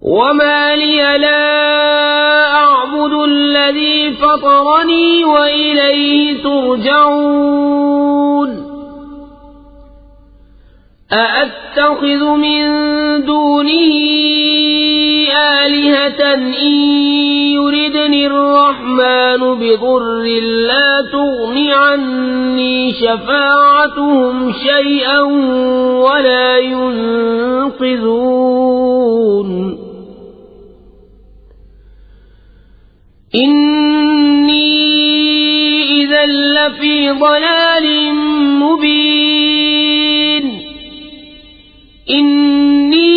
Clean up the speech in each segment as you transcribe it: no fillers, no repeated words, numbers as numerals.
وما لي لا أعبد الذي فطرني وإليه ترجعون أأتخذ من دونه آلهة إن يردني الرحمن بضر لا تغن عني شفاعتهم شيئا ولا ينقذون إني إذا لفي ضلال مبين إني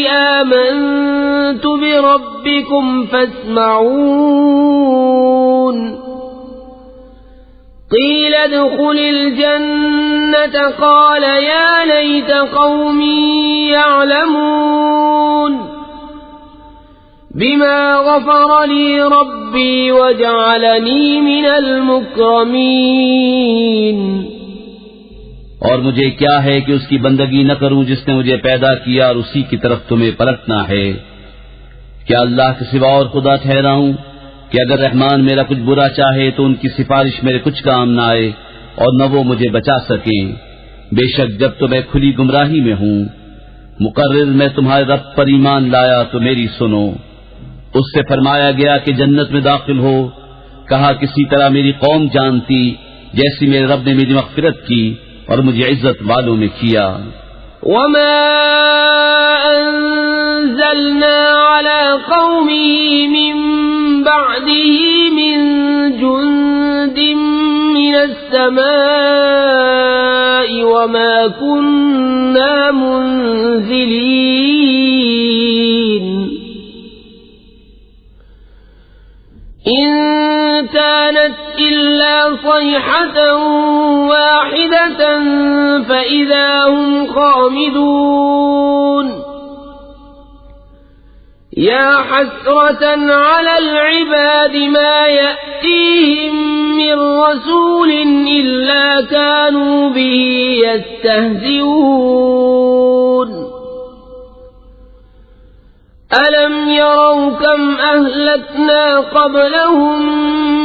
آمنت بربكم فاسمعون قيل ادخل الجنة قال يا ليت قومي يعلمون بما غفر لي ربي وجعلني من المكرمين اور مجھے کیا ہے کہ اس کی بندگی نہ کروں جس نے مجھے پیدا کیا اور اسی کی طرف تمہیں پلٹنا ہے. کیا اللہ کے سوا اور خدا ٹھہرا ہوں کہ اگر رحمان میرا کچھ برا چاہے تو ان کی سفارش میرے کچھ کام نہ آئے اور نہ وہ مجھے بچا سکیں. بے شک جب تو میں کھلی گمراہی میں ہوں. مقرر میں تمہارے رب پر ایمان لایا تو میری سنو. اس سے فرمایا گیا کہ جنت میں داخل ہو. کہا کسی طرح میری قوم جانتی جیسی میرے رب نے میری مغفرت کی اور مجھے عزت والوں میں کیا. وما أنزلنا على قومه من بعده من جند من السماء وما كنا منزلين إن كانت إلا صيحة واحدة فإذا هم خامدون يا حسرة على العباد ما يأتيهم من رسول إلا كانوا به يستهزئون ألم يروا كم أهلكنا قبلهم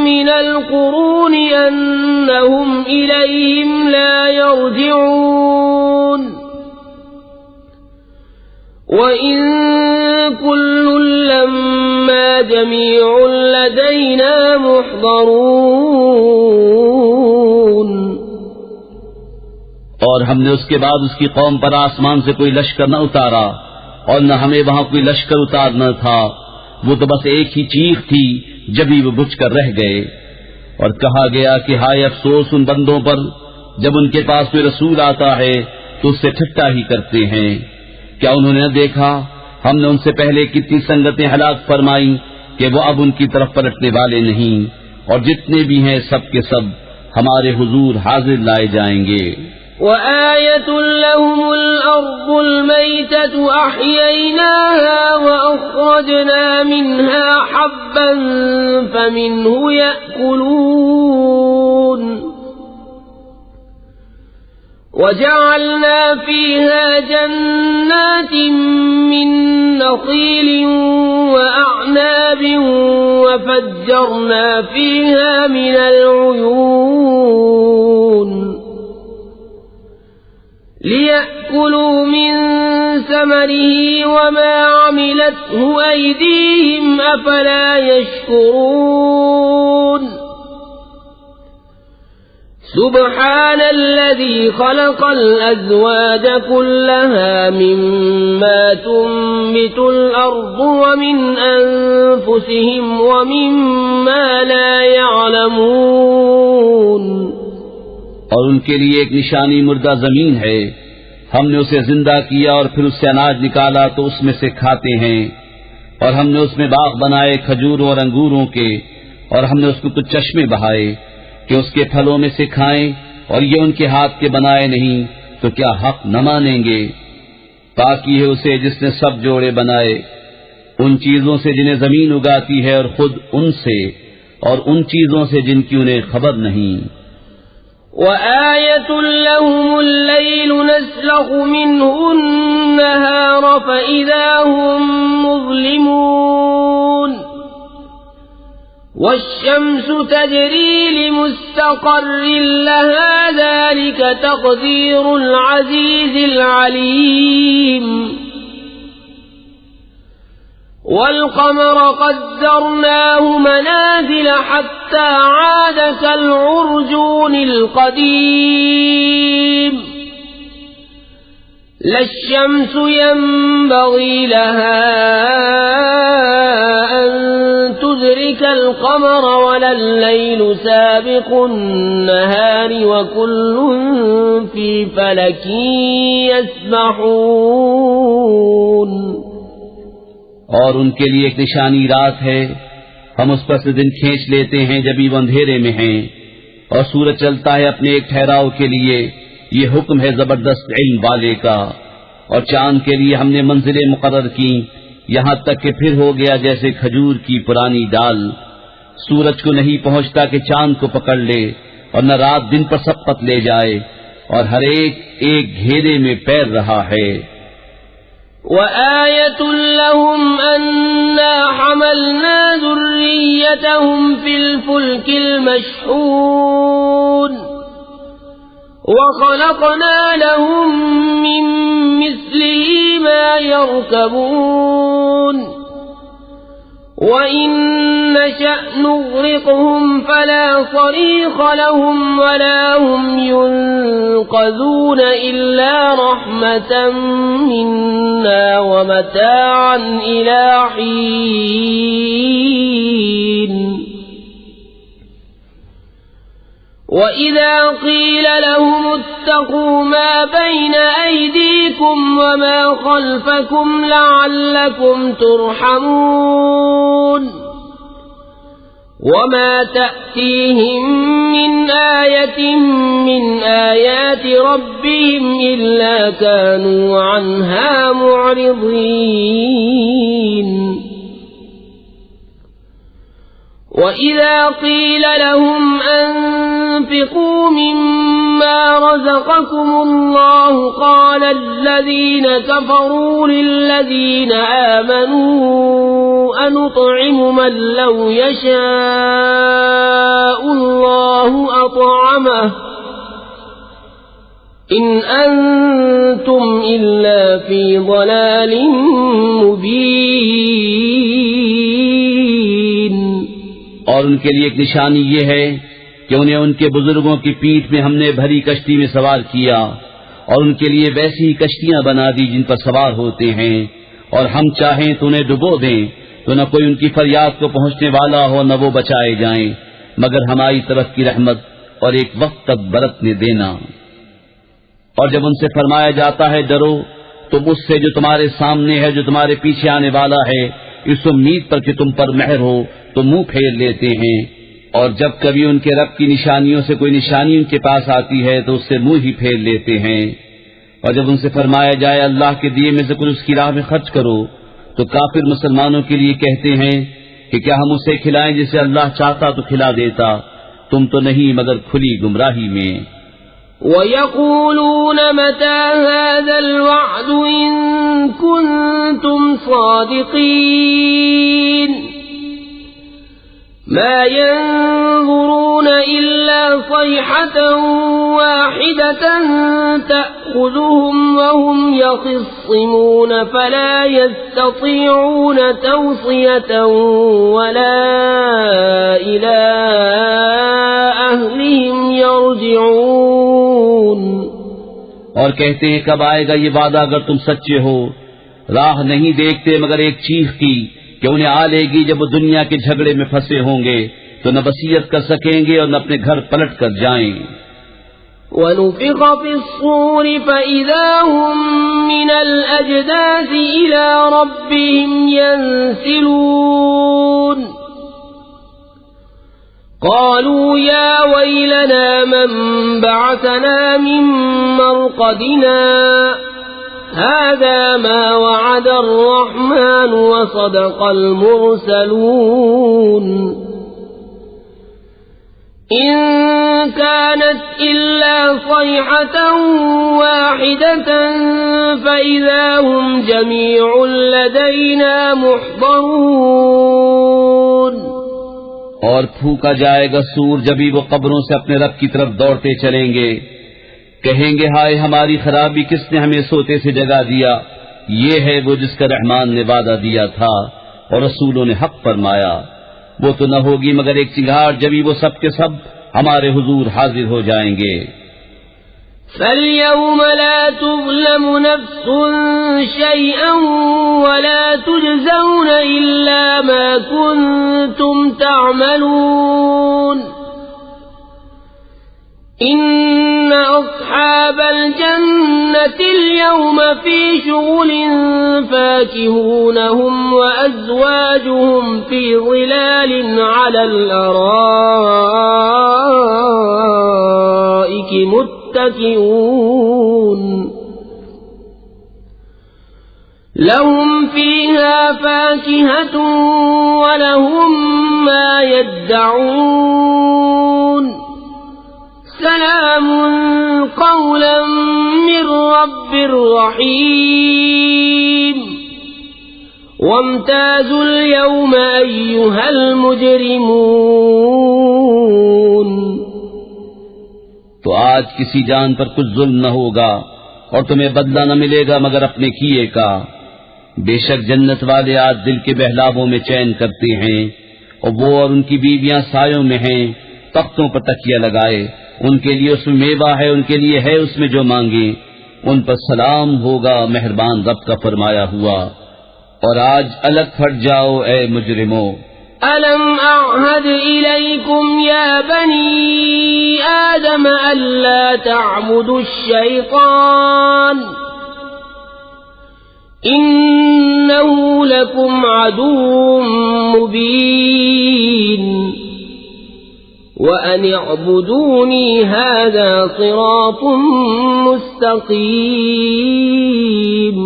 من القرون أنهم إليهم لا يرجعون وإن كل لما جميع لدينا محضرون. اور ہم نے اس کے بعد اس کی قوم پر آسمان سے کوئی لشکر نہ اتارا اور نہ ہمیں وہاں کوئی لشکر اتارنا تھا. وہ تو بس ایک ہی چیخ تھی جبھی وہ بجھ کر رہ گئے. اور کہا گیا کہ ہائے افسوس ان بندوں پر جب ان کے پاس کوئی رسول آتا ہے تو اس سے ٹھٹا ہی کرتے ہیں. کیا انہوں نے نہ دیکھا ہم نے ان سے پہلے کتنی سنگتیں ہلاک فرمائی کہ وہ اب ان کی طرف پلٹنے والے نہیں. اور جتنے بھی ہیں سب کے سب ہمارے حضور حاضر لائے جائیں گے. وآية لهم الأرض الميتة أحييناها وأخرجنا منها حبا فمنه يأكلون وجعلنا فيها جنات من نخيل وأعناب وفجرنا فيها من العيون ليأكلوا من ثمره وما عملته أيديهم أفلا يشكرون سبحان الذي خلق الأزواج كلها مما تنبت الأرض ومن أنفسهم ومما لا يعلمون. اور ان کے لیے ایک نشانی مردہ زمین ہے. ہم نے اسے زندہ کیا اور پھر اس سے اناج نکالا تو اس میں سے کھاتے ہیں. اور ہم نے اس میں باغ بنائے کھجوروں اور انگوروں کے. اور ہم نے اس کو کچھ چشمے بہائے کہ اس کے پھلوں میں سے کھائیں. اور یہ ان کے ہاتھ کے بنائے نہیں تو کیا حق نہ مانیں گے؟ پاکی ہے اسے جس نے سب جوڑے بنائے ان چیزوں سے جنہیں زمین اگاتی ہے اور خود ان سے اور ان چیزوں سے جن کی انہیں خبر نہیں. وآية لهم الليل نسلخ منه النهار فإذا هم مظلمون والشمس تجري لمستقر لها ذلك تقدير العزيز العليم والقمر قدرناه منازل حتى عاد كالعرجون القديم لا الشمس ينبغي لها أن تدرك القمر ولا الليل سابق النهار وكل في فلك يسبحون اور ان کے لیے ایک نشانی رات ہے، ہم اس پر سے دن کھینچ لیتے ہیں جبھی وہ اندھیرے میں ہیں، اور سورج چلتا ہے اپنے ایک ٹھہراؤ کے لیے، یہ حکم ہے زبردست علم والے کا، اور چاند کے لیے ہم نے منزلیں مقرر کی یہاں تک کہ پھر ہو گیا جیسے کھجور کی پرانی ڈال، سورج کو نہیں پہنچتا کہ چاند کو پکڑ لے، اور نہ رات دن پر سبقت لے جائے، اور ہر ایک ایک گھیرے میں پیر رہا ہے۔ وآية لهم أنا حملنا ذريتهم في الفلك المشحون وخلقنا لهم من مثله ما يركبون وإن نشأ نغرقهم فلا صريخ لهم ولا هم ينقذون إلا رحمة منا ومتاعا إلى حين وَإِذَا قِيلَ لَهُمُ اتَّقُوا مَا بَيْنَ أَيْدِيكُمْ وَمَا خَلْفَكُمْ لَعَلَّكُمْ تُرْحَمُونَ وَمَا تَأْتِيهِمْ مِنْ آيَةٍ مِنْ آيَاتِ رَبِّهِمْ إِلَّا كَانُوا عَنْهَا مُعْرِضِينَ وَإِذَا قِيلَ لَهُمْ أَنفِقُوا مِمَّا رَزَقَكُمُ اللَّهُ قَالَ الَّذِينَ كَفَرُوا لِلَّذِينَ آمَنُوا أَنُطْعِمُ مَن لَّوْ يَشَاءُ اللَّهُ أَطْعَمَهُ إِنْ أَنتُمْ إِلَّا فِي ضَلَالٍ مُبِينٍ اور ان کے لیے ایک نشانی یہ ہے کہ انہیں ان کے بزرگوں کی پیٹھ میں ہم نے بھری کشتی میں سوار کیا، اور ان کے لیے ویسی ہی کشتیاں بنا دی جن پر سوار ہوتے ہیں، اور ہم چاہیں تو انہیں ڈبو دیں تو نہ کوئی ان کی فریاد کو پہنچنے والا ہو نہ وہ بچائے جائیں، مگر ہماری طرف کی رحمت اور ایک وقت تک برتنے دینا۔ اور جب ان سے فرمایا جاتا ہے ڈرو، تم اس سے جو تمہارے سامنے ہے، جو تمہارے پیچھے آنے والا ہے، اس امید پر کہ تم پر مہر ہو تو منہ پھیر لیتے ہیں، اور جب کبھی ان کے رب کی نشانیوں سے کوئی نشانی ان کے پاس آتی ہے تو اس سے منہ ہی پھیر لیتے ہیں۔ اور جب ان سے فرمایا جائے اللہ کے دیے میں سے کچھ اس کی راہ میں خرچ کرو تو کافر مسلمانوں کے لیے کہتے ہیں کہ کیا ہم اسے کھلائیں جسے اللہ چاہتا تو کھلا دیتا، تم تو نہیں مگر کھلی گمراہی میں۔ وَيَقُولُونَ مَتَى هَذَا الْوَعْدُ إِن كُنتُمْ صَادِقِينَ مَا يَنظُرُونَ إِلَّا صَيْحَةً وَاحِدَةً تَأْخُذُهُمْ وَهُمْ يَخِصِّمُونَ فَلَا يَسْتَطِيعُونَ تَوْصِيَةً وَلَا إِلَى أَهْلِهِمْ يَرْجِعُونَ اور کہتے ہیں کب آئے گا یہ وعدہ اگر تم سچے ہو، راہ نہیں دیکھتے مگر ایک چیخ کی کہ انہیں آ لے گی جب وہ دنیا کے جھگڑے میں پھنسے ہوں گے تو نہ وصیت کر سکیں گے اور نہ اپنے گھر پلٹ کر جائیں۔ وَنُفِخَ فِي الصُّورِ فَإِذَا هُم مِّنَ الْأَجْدَاثِ إِلَى رَبِّهِمْ يَنسِلُونَ قَالُوا يَا وَيْلَنَا مَن بَعَثَنَا مِن مَّرْقَدِنَا هَذَا مَا وَعَدَ الرَّحْمَنُ وَصَدَقَ الْمُرْسَلُونَ إن كانت إلا صيحة واحدة فإذا هم جميع لدينا محضرون. اور پھونکا جائے گا سور جبھی وہ قبروں سے اپنے رب کی طرف دوڑتے چلیں گے. کہیں گے ہائے ہماری خرابی، کس نے ہمیں سوتے سے جگا دیا. یہ ہے وہ جس کا رحمان نے وعدہ دیا تھا اور رسولوں نے حق فرمایا. وہ تو نہ ہوگی مگر ایک چنگھاڑ جبھی وہ سب کے سب ہمارے حضور حاضر ہو جائیں گے. فَالْيَوْمَ لَا تُظْلَمُ نَفْسٌ شَيْئًا وَلَا تُجْزَوْنَ إِلَّا مَا كُنتُمْ تَعْمَلُونَ. إِنَّ أَصْحَابَ الْجَنَّةِ الْيَوْمَ فِي شُغُلٍ فَاكِهُونَ هُمْ وَأَزْوَاجُهُمْ فِي ظِلَالٍ عَلَى الْأَرَائِكِ مُتَّكِئُونَ. لَهُمْ فِيهَا فَاكِهَةٌ وَلَهُمْ مَا يَدَّعُونَ. سلام قولا من رب رحيم. وامتازوا اليوم أيها المجرمون. تو آج کسی جان پر کچھ ظلم نہ ہوگا اور تمہیں بدلہ نہ ملے گا مگر اپنے کیے کا. بے شک جنت والے آج دل کے بہلاووں میں چین کرتے ہیں، اور وہ اور ان کی بیویاں سایوں میں ہیں، تختوں پر تکیہ لگائے. ان کے لیے اس میں میوہ ہے، ان کے لیے ہے اس میں جو مانگے. ان پر سلام ہوگا مہربان رب کا فرمایا ہوا. اور آج الگ پھٹ جاؤ اے مجرموں. أَلَمْ أَعْهَدْ إِلَيْكُمْ يَا بَنِي آدَمَ أَلَّا تَعْبُدُوا الشَّيْطَانَ إِنَّهُ لَكُمْ عَدُوٌّ مُبِينٌ. وَأَنِ اعْبُدُونِي هَذَا صِرَاطٌ مُسْتَقِيمٌ.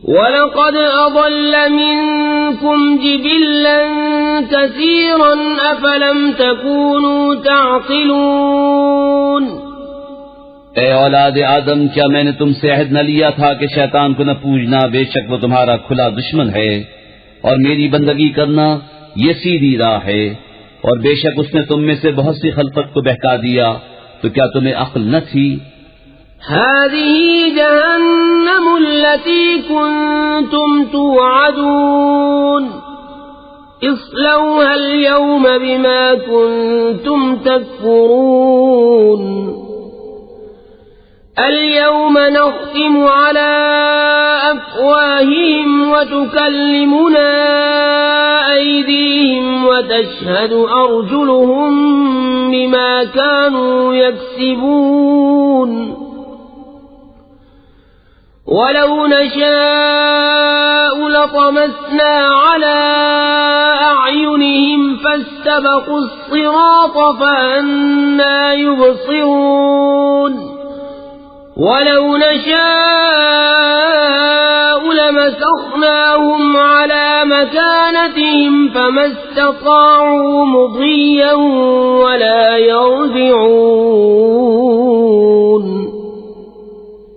وَلَقَدْ أَضَلَّ مِنكُمْ جِبِلًّا كَثِيرًا أَفَلَمْ تَكُونُوا تَعْقِلُونَ. اے اولاد آدم، کیا میں نے تم سے عہد نہ لیا تھا کہ شیطان کو نہ پوجنا، بے شک وہ تمہارا کھلا دشمن ہے، اور میری بندگی کرنا یہ سیدھی راہ ہے. اور بے شک اس نے تم میں سے بہت سی خلقت کو بہکا دیا، تو کیا تمہیں عقل نہ تھی؟ هذه جهنم التي كنتم توعدون اصلوها اليوم بما كنتم تكفرون. اليوم نختم على أفواههم وتكلمنا أيديهم وتشهد أرجلهم بما كانوا يكسبون. ولو نشاء لطمسنا على أعينهم فاستبقوا الصراط فأنى يبصرون. ولو نشاء لمسخناهم على مكانتهم فما استطاعوا مضيا ولا يرجعون.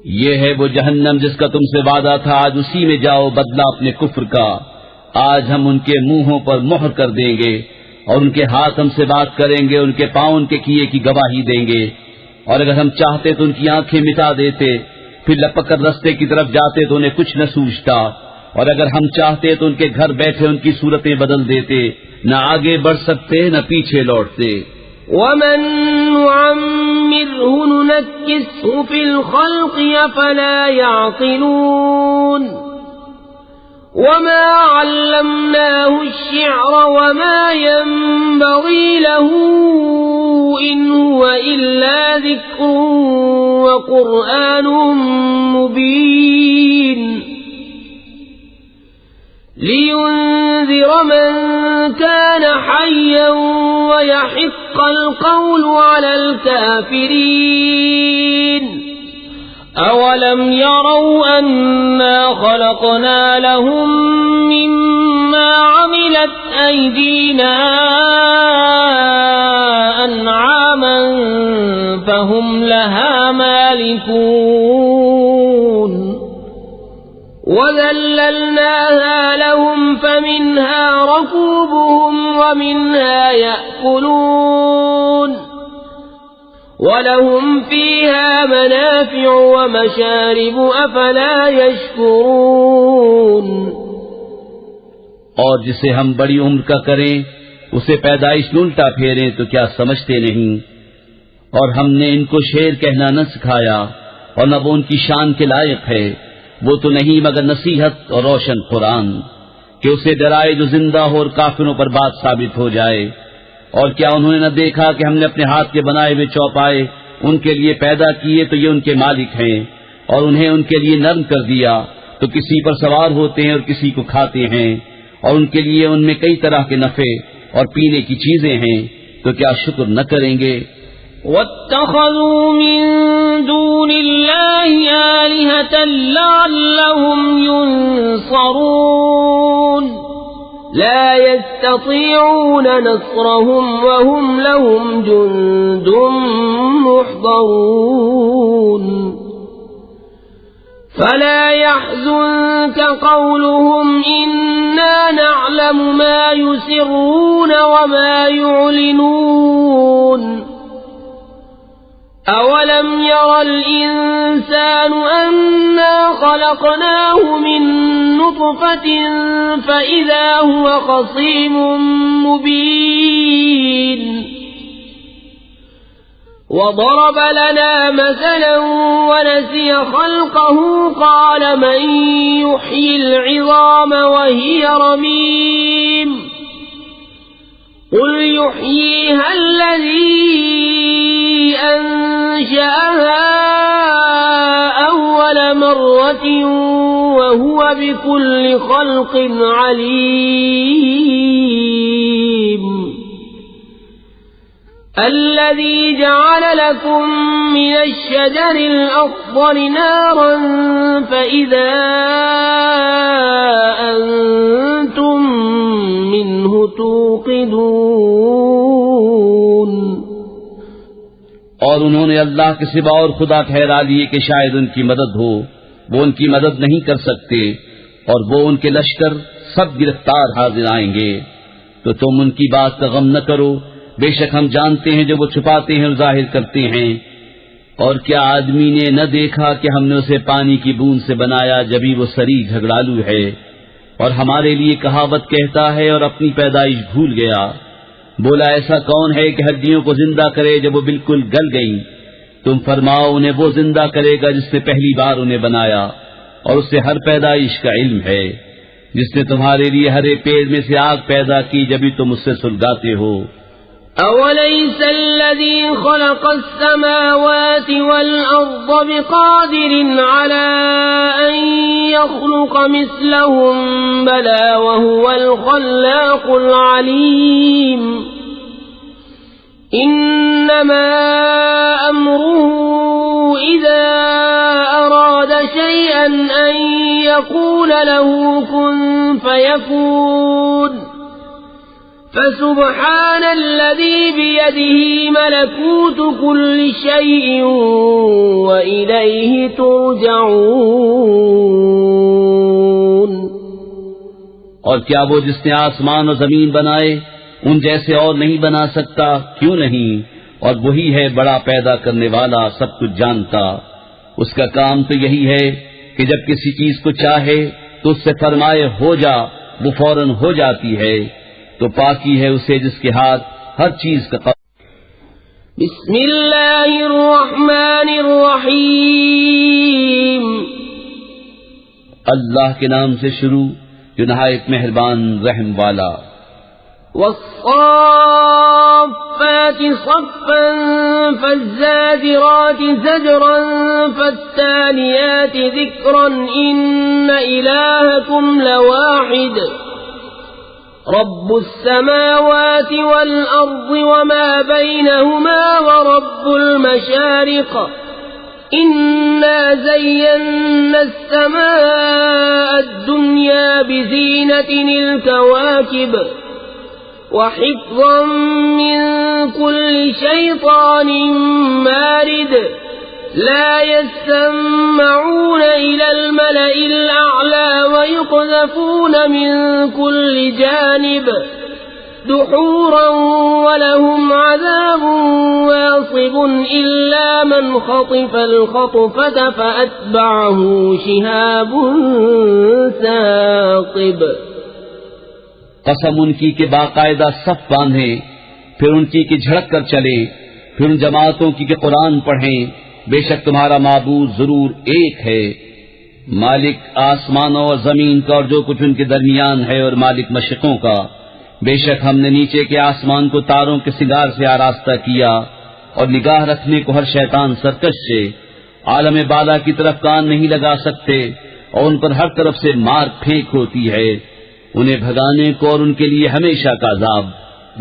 یہ ہے وہ جہنم جس کا تم سے وعدہ تھا، آج اسی میں جاؤ بدلہ اپنے کفر کا. آج ہم ان کے منہوں پر مہر کر دیں گے، اور ان کے ہاتھ ہم سے بات کریں گے، ان کے پاؤں ان کے کیے کی گواہی دیں گے. اور اگر ہم چاہتے تو ان کی آنکھیں مٹا دیتے، پھر لپک کر رستے کی طرف جاتے تو انہیں کچھ نہ سوچتا. اور اگر ہم چاہتے تو ان کے گھر بیٹھے ان کی صورتیں بدل دیتے، نہ آگے بڑھ سکتے نہ پیچھے لوٹتے. وَمَن نُعَمِّرْهُ نُنَكِّسْهُ فِي الْخَلْقِ أَفَلَا يَعْقِلُونَ. وَمَا عَلَّمْنَاهُ الشِّعْرَ وَمَا يَنبَغِي لَهُ إِنْ هُوَ إِلَّا ذِكْرٌ وَقُرْآنٌ مُبِينٌ. لِيُنذِرَ مَن كَانَ حَيًّا وَيَحِقَّ الْقَوْلُ عَلَى الْكَافِرِينَ. أَوَلَمْ يَرَوْا أَنَّا خَلَقْنَا لَهُم مِّمَّا عَمِلَتْ عملت أيدينا أنعاما فهم لها مالكون وذللناها لهم فمنها ركوبهم ومنها يأكلون وَلَهُمْ فِيهَا مَنَافِعُ وَمَشَارِبُ أَفَلَا يَشْكُرُونَ اور جسے ہم بڑی عمر کا کریں اسے پیدائش میں الٹا پھیریں تو کیا سمجھتے نہیں؟ اور ہم نے ان کو شعر کہنا نہ سکھایا اور نہ وہ ان کی شان کے لائق ہے، وہ تو نہیں مگر نصیحت اور روشن قرآن کہ اسے ڈرائے جو زندہ ہو اور کافروں پر بات ثابت ہو جائے۔ اور کیا انہوں نے نہ دیکھا کہ ہم نے اپنے ہاتھ کے بنائے ہوئے چوپائے ان کے لیے پیدا کیے تو یہ ان کے مالک ہیں، اور انہیں ان کے لیے نرم کر دیا تو کسی پر سوار ہوتے ہیں اور کسی کو کھاتے ہیں، اور ان کے لیے ان میں کئی طرح کے نفع اور پینے کی چیزیں ہیں، تو کیا شکر نہ کریں گے؟ وَاتَّخَذُوا مِن دُونِ اللَّهِ آلِهَةً لَعَلَّهُمْ يُنصَرُونَ لا يستطيعون نصرهم وهم لهم جند محضرون فلا يحزنك قولهم إنا نعلم ما يسرون وما يعلنون أولم ير الإنسان أنا خلقناه من نطفة فإذا هو خصيم مبين وضرب لنا مثلا ونسي خلقه قال من يحيي العظام وهي رميم قل يحييها الذي أنشأها أول مرة وهو بكل خلق عليم الذي جعل لكم من الشجر الأخضر نارا فإذا أنتم منه توقدون اور انہوں نے اللہ کے سوا اور خدا ٹھہرا لیے کہ شاید ان کی مدد ہو، وہ ان کی مدد نہیں کر سکتے، اور وہ ان کے لشکر سب گرفتار حاضر آئیں گے۔ تو تم ان کی بات کا غم نہ کرو، بے شک ہم جانتے ہیں جو وہ چھپاتے ہیں اور ظاہر کرتے ہیں۔ اور کیا آدمی نے نہ دیکھا کہ ہم نے اسے پانی کی بوند سے بنایا جبھی وہ سری جھگڑالو ہے، اور ہمارے لیے کہاوت کہتا ہے اور اپنی پیدائش بھول گیا۔ بولا ایسا کون ہے کہ ہڈیوں کو زندہ کرے جب وہ بالکل گل گئیں؟ تم فرماؤ انہیں وہ زندہ کرے گا جس نے پہلی بار انہیں بنایا، اور اس سے ہر پیدائش کا علم ہے، جس نے تمہارے لیے ہر ایک پیڑ میں سے آگ پیدا کی جبھی تم اس سے سلگاتے ہو۔ أَوَلَيْسَ الَّذِي خَلَقَ السَّمَاوَاتِ وَالْأَرْضَ بِقَادِرٍ عَلَىٰ أَن يَخْلُقَ مِثْلَهُم بَلَىٰ وَهُوَ الْخَلَّاقُ الْعَلِيمُ إِنَّمَا أَمْرُهُ إِذَا أَرَادَ شَيْئًا أَن يَقُولَ لَهُ كُن فَيَكُونُ فسبحان الذي بيده ملكوت كل شيء وإليه ترجعون۔ اور کیا وہ جس نے آسمان و زمین بنائے ان جیسے اور نہیں بنا سکتا؟ کیوں نہیں؟ اور وہی ہے بڑا پیدا کرنے والا، سب کچھ جانتا۔ اس کا کام تو یہی ہے کہ جب کسی چیز کو چاہے تو اس سے فرمائے ہو جا، وہ فوراً ہو جاتی ہے۔ تو پاکی ہے اسے جس کے ہاتھ ہر چیز کا قبضہ۔ بسم اللہ الرحمن الرحیم، اللہ کے نام سے شروع جو نہایت مہربان رحم والا۔ والصافات صفا فالزاجرات زجرا فالتاليات ذکرا ان الہکم لواحد رب السماوات والأرض وما بينهما ورب المشارق إنا زينا السماء الدنيا بزينة الكواكب وحفظا من كل شيطان مارد لا يسمعون إلى الملأ الأعلى ويقذفون من كل جانب دحورا ولهم عذاب واصب إلا من خطف الخطفة فأتبعه شهاب ثاقب. قسم ان کی کہ باقاعدہ صف باندھیں، پھر ان کی کہ جھڑک کر چلیں، پھر ان جماعتوں کی کہ قرآن پڑھیں. بے شک تمہارا معبود ضرور ایک ہے، مالک آسمانوں اور زمین کا اور جو کچھ ان کے درمیان ہے، اور مالک مشرقوں کا. بے شک ہم نے نیچے کے آسمان کو تاروں کے سنگار سے آراستہ کیا، اور نگاہ رکھنے کو ہر شیطان سرکش سے. عالم بالا کی طرف کان نہیں لگا سکتے، اور ان پر ہر طرف سے مار پھینک ہوتی ہے. انہیں بھگانے کو اور ان کے لیے ہمیشہ کا عذاب،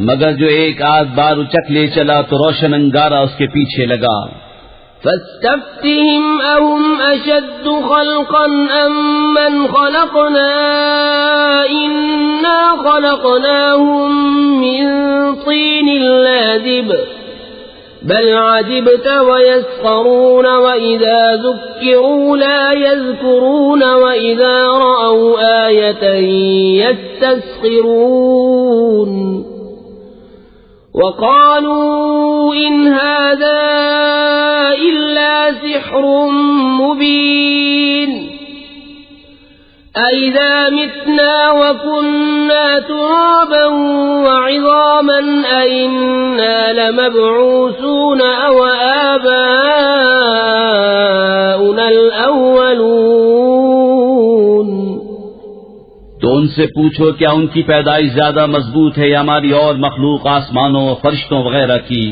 مگر جو ایک آدھ بار اچک لے چلا تو روشن انگارہ اس کے پیچھے لگا. فاستفتهم أهم أشد خلقا أم من خلقنا إنا خلقناهم من طين لازب بل عجبت ويسخرون وإذا ذكروا لا يذكرون وإذا رأوا آية يستسخرون وقالوا إن هذا إلا سحر مبين أإذا متنا وكنا ترابا وعظاما أإنا لمبعوثون أو آباؤنا الأولون. تو ان سے پوچھو کیا ان کی پیدائش زیادہ مضبوط ہے یا ہماری اور مخلوق آسمانوں فرشتوں وغیرہ کی؟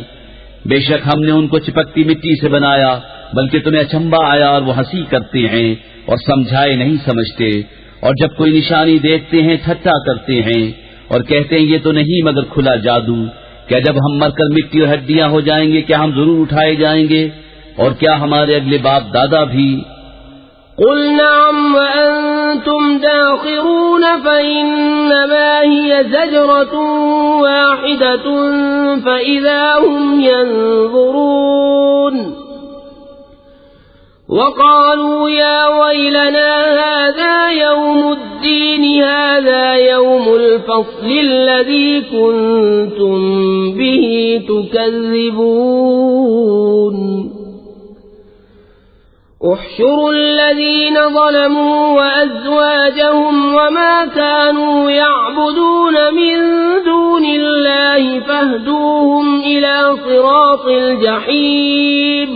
بے شک ہم نے ان کو چپکتی مٹی سے بنایا، بلکہ تمہیں اچنبھا آیا اور وہ ہنسی کرتے ہیں اور سمجھائے نہیں سمجھتے. اور جب کوئی نشانی دیکھتے ہیں ٹھٹھا کرتے ہیں اور کہتے ہیں یہ تو نہیں مگر کھلا جادو. کیا جب ہم مر کر مٹی اور ہڈیاں ہو جائیں گے کیا ہم ضرور اٹھائے جائیں گے؟ اور کیا ہمارے اگلے باپ دادا بھی؟ قل نعم وأنتم داخرون فإنما هي زجرة واحدة فإذا هم ينظرون. وقالوا يا ويلنا هذا يوم الدين هذا يوم الفصل الذي كنتم به تكذبون. احشروا الذين ظلموا وأزواجهم وما كانوا يعبدون من دون الله فاهدوهم إلى صراط الجحيم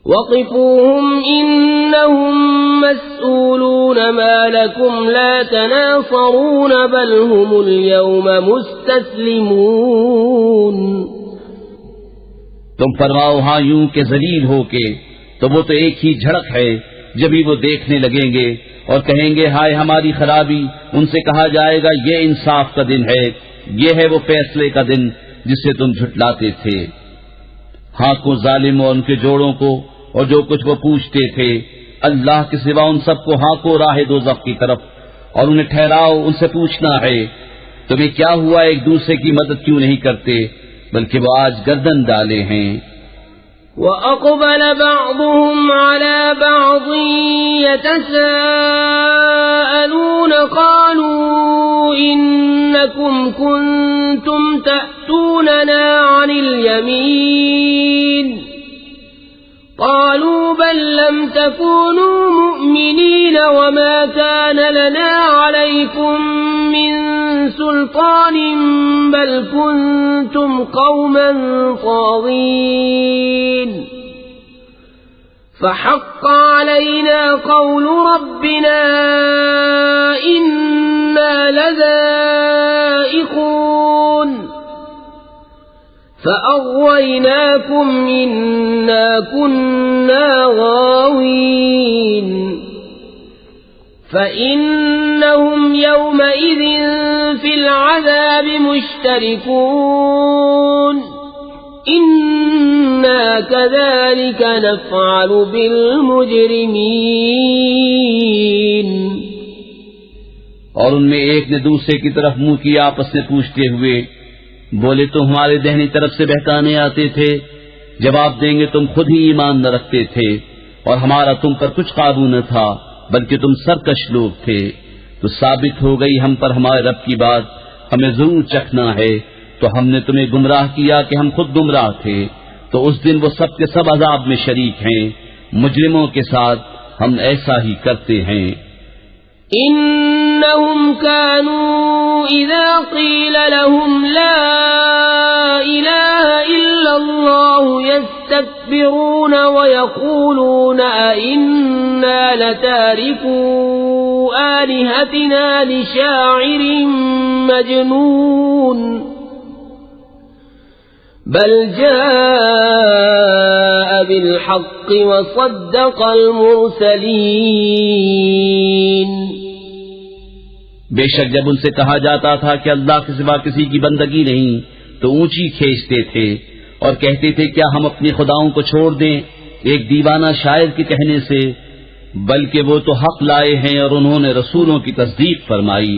وقفوهم إنهم مسؤولون ما لكم لا تناصرون بل هم اليوم مستسلمون. تم فرماؤ ہاں یوں کہ ذلیل ہو کے، تو وہ تو ایک ہی جھڑک ہے. جبھی وہ دیکھنے لگیں گے اور کہیں گے ہائے ہماری خرابی. ان سے کہا جائے گا یہ انصاف کا دن ہے، یہ ہے وہ فیصلے کا دن جسے تم جھٹلاتے تھے. ہاں کو ظالم اور ان کے جوڑوں کو اور جو کچھ وہ پوچھتے تھے، اللہ کے سوا ان سب کو ہاں کو راہ دوزخ کی طرف، اور انہیں ٹھہراؤ ان سے پوچھنا ہے تمہیں کیا ہوا، ایک دوسرے کی مدد کیوں نہیں کرتے، بلکہ وہ آج گردن ڈالے ہیں. وَأَقْبَلَ بَعْضُهُمْ عَلَى بَعْضٍ يَتَسَاءَلُونَ قَالُوا إِنَّكُمْ كُنتُمْ تَأْتُونَنَا عَنِ الْيَمِينِ قَالُوا بَل لَّمْ تَكُونُوا مُؤْمِنِينَ وَمَا كَانَ لَنَا عَلَيْكُمْ مِنْ سُلْطَانٍ بَلْ كُنتُمْ قَوْمًا طَاغِينَ فَحَقَّ عَلَيْنَا قَوْلُ رَبِّنَا إِنَّا لَذَائِقُونَ فَأَغْوَيْنَاكُمْ إِنَّا كُنَّا غَاوِينَ فَإِنَّهُمْ يَوْمَئِذٍ فِي الْعَذَابِ مُشْتَرِكُونَ إِنَّا كَذَلِكَ نَفْعَلُ بِالْمُجْرِمِينَ. اور ان میں ایک نے دوسرے کی طرف منہ کیا آپس میں پوچھتے ہوئے، بولے تو ہمارے دہنی طرف سے بہکانے آتے تھے، جواب دیں گے تم خود ہی ایمان نہ رکھتے تھے اور ہمارا تم پر کچھ قابو نہ تھا بلکہ تم سرکش لوگ تھے۔ تو ثابت ہو گئی ہم پر ہمارے رب کی بات، ہمیں ضرور چکھنا ہے، تو ہم نے تمہیں گمراہ کیا کہ ہم خود گمراہ تھے، تو اس دن وہ سب کے سب عذاب میں شریک ہیں۔ مجرموں کے ساتھ ہم ایسا ہی کرتے ہیں۔ إنهم كانوا إذا قيل لهم لا إله إلا الله يستكبرون ويقولون أئنا لتاركو آلهتنا لشاعر مجنون بل جاء بالحق وصدق المرسلين۔ بے شک جب ان سے کہا جاتا تھا کہ اللہ کے سوا کسی کی بندگی نہیں تو اونچی کھینچتے تھے اور کہتے تھے کیا ہم اپنے خداؤں کو چھوڑ دیں ایک دیوانہ شاعر کے کہنے سے، بلکہ وہ تو حق لائے ہیں اور انہوں نے رسولوں کی تصدیق فرمائی۔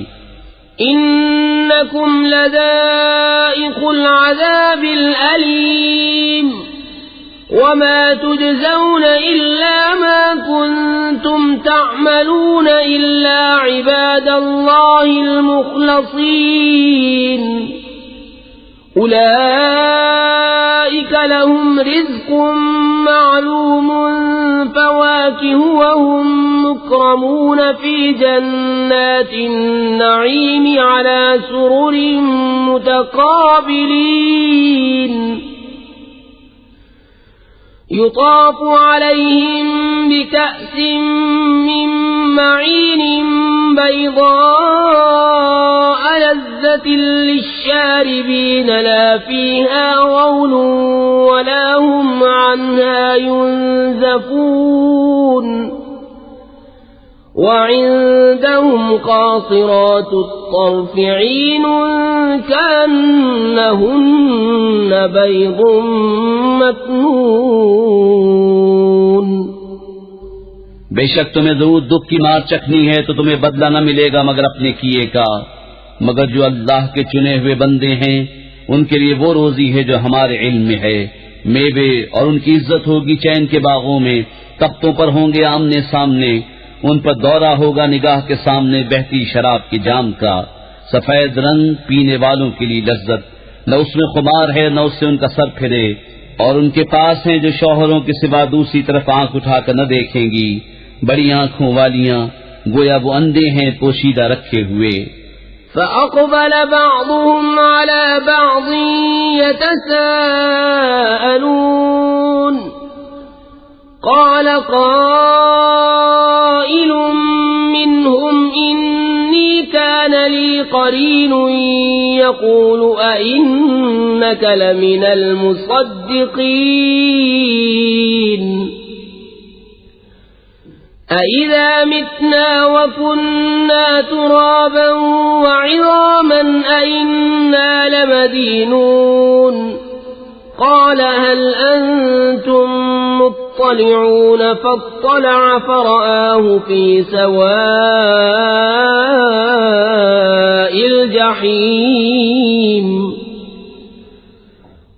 إنكم لذائق العذاب الأليم وما تجزون إلا ما كنتم تعملون إلا عباد الله المخلصين أولئك لهم رزق معلوم فواكه وهم مكرمون في جنات النعيم على سرر متقابلين يطاف عليهم بكأس من معين بيضاء لذة للشاربين لا فيها غول ولا هم عنها ينزفون وعندهم قاصرات الطرف عين كأنهن بيض مكنون۔ بے شک تمہیں ضرور دکھ کی مار چکھنی ہے تو تمہیں بدلہ نہ ملے گا مگر اپنے کیے کا، مگر جو اللہ کے چنے ہوئے بندے ہیں ان کے لیے وہ روزی ہے جو ہمارے علم میں ہے، میوے اور ان کی عزت ہوگی چین کے باغوں میں، تختوں پر ہوں گے آمنے سامنے، ان پر دورہ ہوگا نگاہ کے سامنے بہتی شراب کی جام کا، سفید رنگ پینے والوں کے لیے لذت، نہ اس میں خمار ہے نہ اس سے ان کا سر پھرے، اور ان کے پاس ہیں جو شوہروں کے سوا دوسری طرف آنکھ اٹھا کر نہ دیکھیں گی، بڑی آنکھوں والیاں، گویا وہ اندھے ہیں پوشیدہ رکھے ہوئے۔ فأقبل بعضهم على بعض يتساءلون قال قائل منهم إني كان لي قرين يقول أئنك لمن المصدقين أَإِذَا مِتْنَا وَكُنَّا تُرَابًا وَعِظَامًا أَإِنَّا لَمَدِينُونَ قَالَ هَلْ أَنْتُمْ مُطَّلِعُونَ فَاطَّلَعَ فَرَآهُ فِي سَوَاءِ الْجَحِيمِ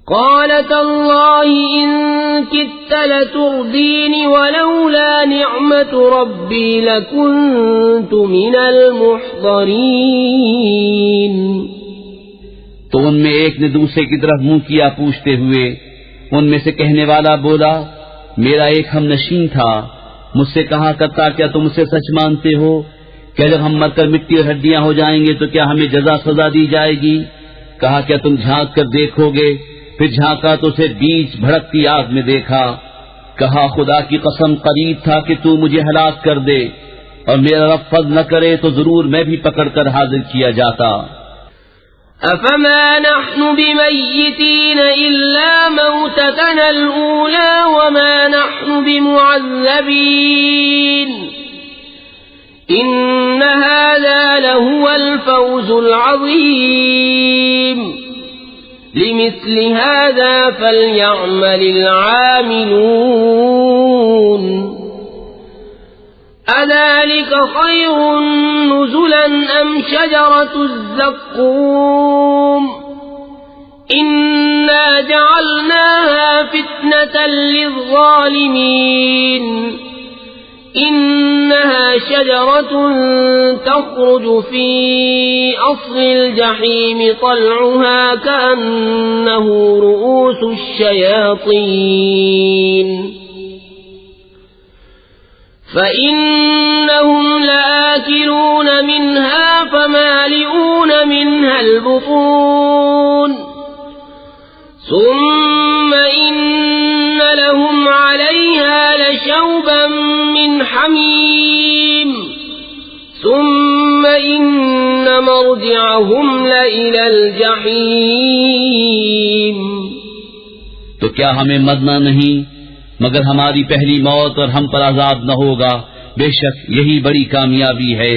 قال تالله إن كدت لتردين ولولا نعمة ربي لكنت من المحضرين۔ تو ان میں ایک نے دوسرے کی طرف منہ کیا پوچھتے ہوئے، ان میں سے کہنے والا بولا میرا ایک ہم نشین تھا، مجھ سے کہا کرتا کیا تم اسے سچ مانتے ہو کہ جب ہم مر کر مٹی اور ہڈیاں ہو جائیں گے تو کیا ہمیں جزا سزا دی جائے گی؟ کہا کیا تم جھانک کر دیکھو گے؟ پھر جھانکا تو اسے بیچ بھڑکتی آگ میں دیکھا، کہا خدا کی قسم قریب تھا کہ تو مجھے ہلاک کر دے اور میرا رب فضل نہ کرے تو ضرور میں بھی پکڑ کر حاضر کیا جاتا۔ افما نحن بمیتین الا موتتنا الاولی وما نحن بمعذبین ان هذا لهو الفوز العظیم لمثل هذا فليعمل العاملون۔ أذلك خير نزلا أم شجرة الزقوم إنا جعلناها فتنة للظالمين إنها شجرة تخرج في أصل الجحيم طلعها كأنه رؤوس الشياطين فإنهم لآكلون منها فمالئون منها البطون ثم إن لهم عليها لشوبا من حميم ثم إن مرجعهم لإلى الجحيم. تو کیا ہمیں مرنا نہیں مگر ہماری پہلی موت اور ہم پر عذاب نہ ہوگا؟ بے شک یہی بڑی کامیابی ہے.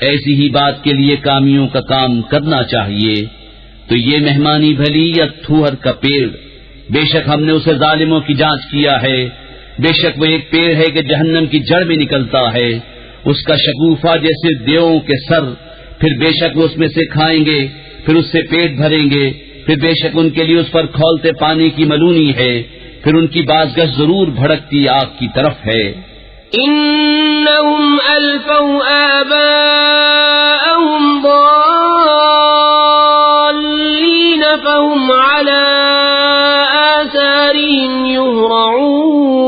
ایسی ہی بات کے لیے کامیوں کا کام کرنا چاہیے. تو یہ مہمانی بھلی یا تھوہر کا پیڑ؟ بے شک ہم نے اسے ظالموں کی جانچ کیا ہے. بے شک وہ ایک پیڑ ہے کہ جہنم کی جڑ میں نکلتا ہے، اس کا شگوفہ جیسے دیووں کے سر. پھر بے شک وہ اس میں سے کھائیں گے، پھر اس سے پیٹ بھریں گے، پھر بے شک ان کے لیے اس پر کھولتے پانی کی ملونی ہے، پھر ان کی بازگشت ضرور بھڑکتی آگ کی طرف ہے. انہم الفوا آباءہم ضالین فہم علی آثارہم یہرعون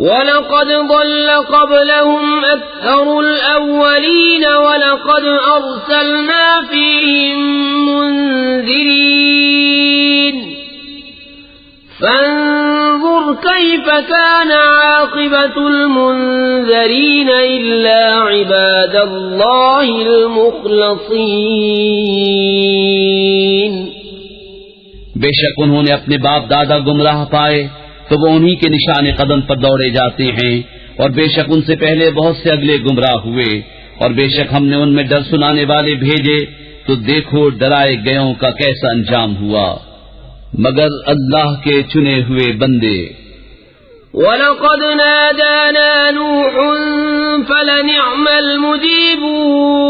وَلَقَدْ ضَلَّ قَبْلَهُمْ أَكْثَرُ الْأَوَّلِينَ وَلَقَدْ أَرْسَلْنَا فِيهِمْ مُنذِرِينَ فَانظُرْ كَيْفَ كَانَ عَاقِبَةُ الْمُنذَرِينَ إِلَّا عِبَادَ اللَّهِ الْمُخْلَصِينَ. بے شک انہوں نے اپنے باپ دادا گمراہ پائے تو وہ انہی کے نشان قدم پر دوڑے جاتے ہیں، اور بے شک ان سے پہلے بہت سے اگلے گمراہ ہوئے، اور بے شک ہم نے ان میں ڈر سنانے والے بھیجے تو دیکھو ڈرائے گئوں کا کیسا انجام ہوا. مگر اللہ کے چنے ہوئے بندے. وَلَقَدْ نَادَانَا نُوحٌ فَلَنِعْمَ الْمُجِيبُونَ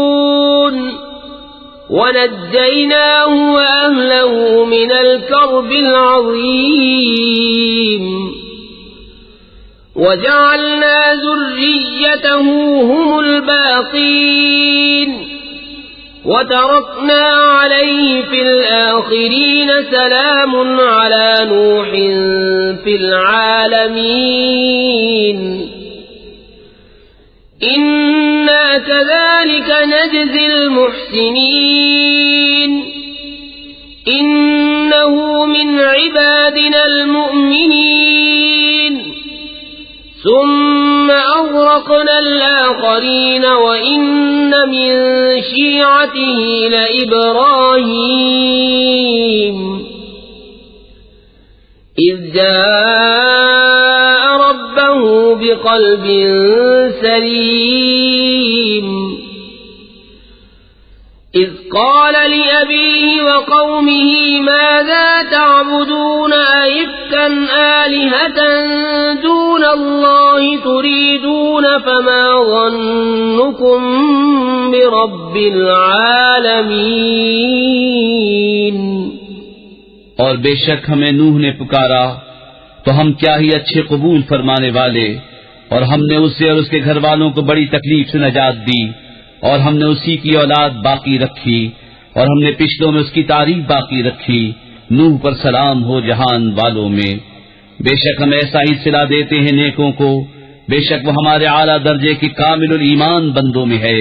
وَنَجَّيْنَاهُ وَأَهْلَهُ مِنَ الْكَرْبِ الْعَظِيمِ وَجَعَلْنَا ذُرِّيَّتَهُ هُمُ الْبَاقِينَ وَتَرَكْنَا عَلَيْهِ فِي الْآخِرِينَ سَلَامٌ عَلَى نُوحٍ فِي الْعَالَمِينَ إِنَّا كَذَلِكَ نَجْزِي الْمُحْسِنِينَ إِنَّهُ مِنْ عِبَادِنَا الْمُؤْمِنِينَ ثُمَّ أَغْرَقْنَا الْآخَرِينَ وَإِنَّ مِنْ شِيعَتِهِ لَإِبْرَاهِيمَ إِذْ جَاءَ رَبَّهُ بِقَلْبٍ سَلِيمٍ إِذْ قَالَ لِأَبِيهِ وَقَوْمِهِ مَاذَا تَعْبُدُونَ أَئِفْكًا آلِهَةً دُونَ اللَّهِ تُرِيدُونَ فَمَا ظَنُّكُمْ بِرَبِّ الْعَالَمِينَ. اور بے شک ہمیں نوح نے پکارا تو ہم کیا ہی اچھے قبول فرمانے والے، اور ہم نے اسے اور اس کے گھر والوں کو بڑی تکلیف سے نجات دی، اور ہم نے اسی کی اولاد باقی رکھی، اور ہم نے پچھلوں میں اس کی تعریف باقی رکھی. نوح پر سلام ہو جہان والوں میں. بے شک ہم ایسا ہی صلہ دیتے ہیں نیکوں کو، بے شک وہ ہمارے اعلیٰ درجے کے کامل الایمان بندوں میں ہے.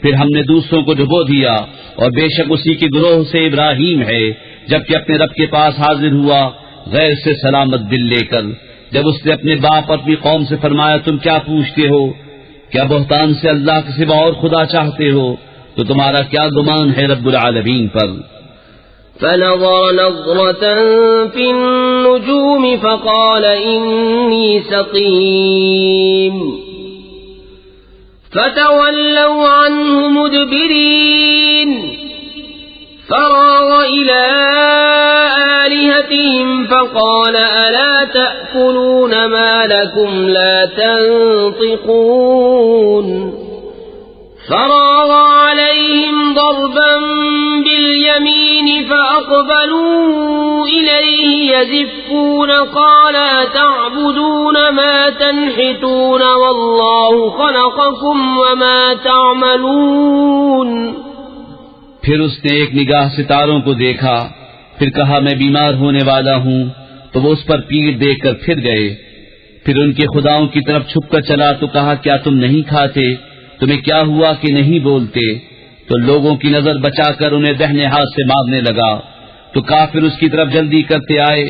پھر ہم نے دوسروں کو ڈبو دیا، اور بے شک اسی کے گروہ سے ابراہیم ہے، جبکہ اپنے رب کے پاس حاضر ہوا غیر سے سلامت دل لے کر. جب اس نے اپنے باپ اور اپنی قوم سے فرمایا تم کیا پوچھتے ہو؟ کیا بہتان سے اللہ کے سوا اور خدا چاہتے ہو؟ تو تمہارا کیا گمان ہے رب العالمین پر؟ فنظر نظرة في النجوم فقال إني سقيم فتولوا عنه مدبرين فراغ إلى آلهتهم فقال ألا تأكلون ما لكم لا تنطقون فراغ عليهم ضربا باليمين فأقبلوا إليه يزفون قال أتعبدون ما تنحتون والله خلقكم وما تعملون. پھر اس نے ایک نگاہ ستاروں کو دیکھا، پھر کہا میں بیمار ہونے والا ہوں، تو وہ اس پر پیڑ دیکھ کر پھر گئے. پھر ان کے خداؤں کی طرف چھپ کر چلا تو کہا کیا تم نہیں کھاتے؟ تمہیں کیا ہوا کہ نہیں بولتے؟ تو لوگوں کی نظر بچا کر انہیں دہنے ہاتھ سے مارنے لگا. تو کافر اس کی طرف جلدی کرتے آئے.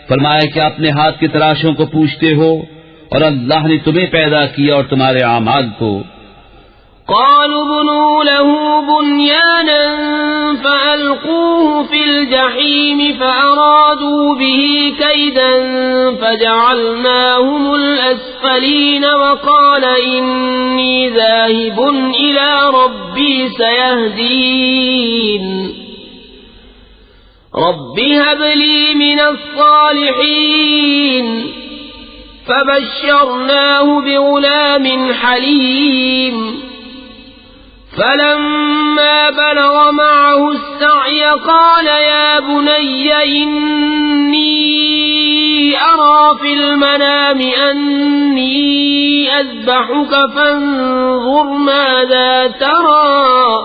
فرمایا کہ اپنے ہاتھ کے تراشوں کو پوچھتے ہو اور اللہ نے تمہیں پیدا کیا اور تمہارے اعمال کو. قالوا بنوا له بنيانا فألقوه في الجحيم فأرادوا به كيدا فجعلناهم الأسفلين وقال إني ذاهب إلى ربي سيهدين. رب هب لي من الصالحين فبشرناه بغلام حليم. فلما بلغ معه السعي قال يا بني إني أرى في المنام أني أذبحك فانظر ماذا ترى.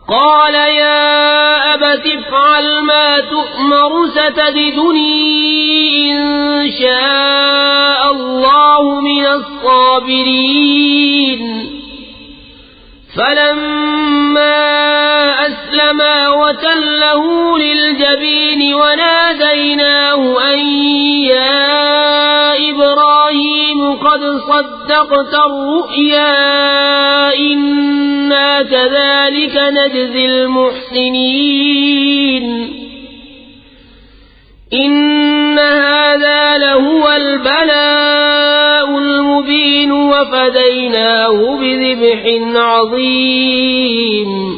قال يا أبت افعل ما تؤمر ستجدني إن شاء الله من الصابرين. فلما أسلما وتله للجبين وناديناه أن يا إبراهيم قد صدقت الرؤيا إنا كذلك نجزي المحسنين. إن هذا لهو البلاء المبين وفديناه بذبح عظيم.